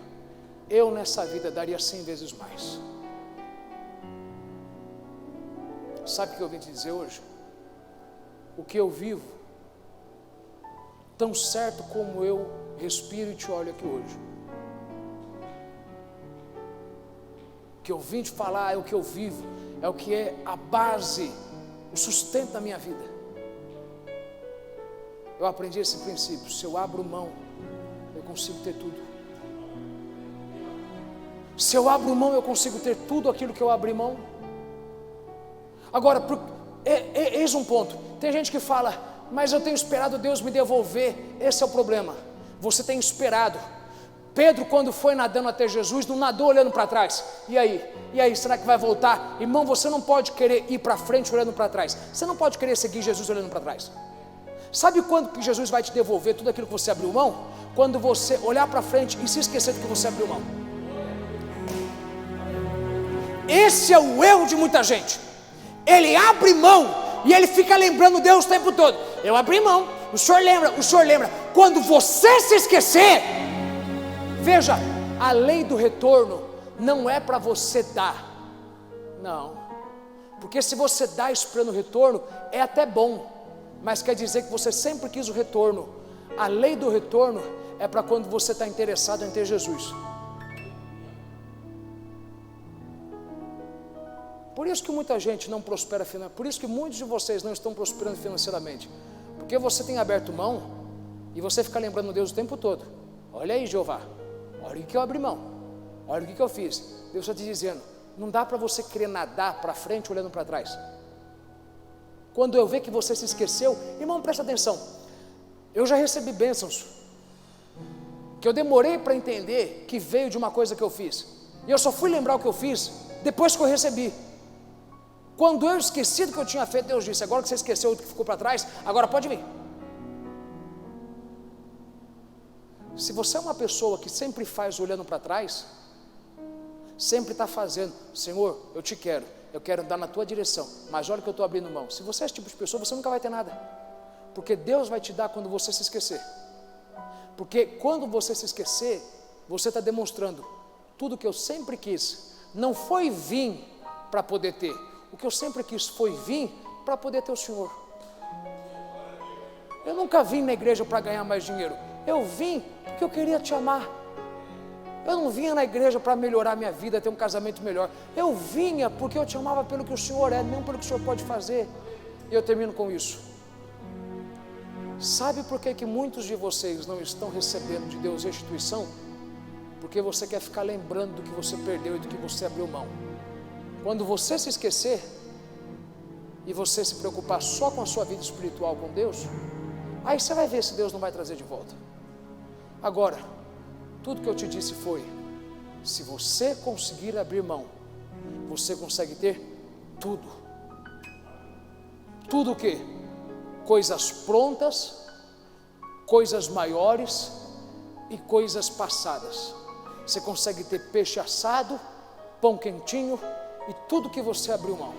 eu nessa vida daria 100 vezes mais. Sabe o que eu vim te dizer hoje? O que eu vivo, tão certo como eu respiro e te olho aqui hoje, o que eu vim te falar é o que eu vivo, é o que é a base, o sustento da minha vida. Eu aprendi esse princípio: se eu abro mão, eu consigo ter tudo. Se eu abro mão, eu consigo ter tudo aquilo que eu abri mão. Agora, eis um ponto: tem gente que fala, mas eu tenho esperado Deus me devolver. Esse é o problema, você tem esperado. Pedro, quando foi nadando até Jesus, não nadou olhando para trás. E aí, será que vai voltar? Irmão, você não pode querer ir para frente olhando para trás. Você não pode querer seguir Jesus olhando para trás. Sabe quando que Jesus vai te devolver tudo aquilo que você abriu mão? Quando você olhar para frente e se esquecer do que você abriu mão. Esse é o erro de muita gente. Ele abre mão e ele fica lembrando Deus o tempo todo: eu abri mão, o Senhor lembra. Quando você se esquecer, veja, a lei do retorno não é para você dar, não, porque se você dá esperando o retorno, é até bom, mas quer dizer que você sempre quis o retorno. A lei do retorno é para quando você está interessado em ter Jesus. Por isso que muita gente não prospera financeiramente, por isso que muitos de vocês não estão prosperando financeiramente, porque você tem aberto mão e você fica lembrando Deus o tempo todo: olha aí, Jeová, olha o que eu abri mão, olha o que eu fiz. Deus está te dizendo: não dá para você querer nadar para frente olhando para trás. Quando eu ver que você se esqueceu, irmão, presta atenção, eu já recebi bênçãos que eu demorei para entender que veio de uma coisa que eu fiz, e eu só fui lembrar o que eu fiz depois que eu recebi. Quando eu esqueci do que eu tinha feito, Deus disse: agora que você esqueceu do que ficou para trás, agora pode vir. Se você é uma pessoa que sempre faz olhando para trás, sempre está fazendo: Senhor, eu te quero, eu quero andar na tua direção, mas olha que eu estou abrindo mão. Se você é esse tipo de pessoa, você nunca vai ter nada, porque Deus vai te dar quando você se esquecer. Porque quando você se esquecer, você está demonstrando: tudo que eu sempre quis não foi vir para poder ter, o que eu sempre quis foi vir para poder ter o Senhor. Eu nunca vim na igreja para ganhar mais dinheiro, eu vim porque eu queria te amar. Eu não vinha na igreja para melhorar minha vida, ter um casamento melhor. Eu vinha porque eu te amava pelo que o Senhor é, não pelo que o Senhor pode fazer. E eu termino com isso. Sabe por que muitos de vocês não estão recebendo de Deus restituição? Porque você quer ficar lembrando do que você perdeu e do que você abriu mão. Quando você se esquecer e você se preocupar só com a sua vida espiritual com Deus, aí você vai ver se Deus não vai trazer de volta. Agora, tudo que eu te disse foi: se você conseguir abrir mão, você consegue ter tudo. Tudo o quê? Coisas prontas, coisas maiores e coisas passadas. Você consegue ter peixe assado, pão quentinho e tudo que você abriu mão.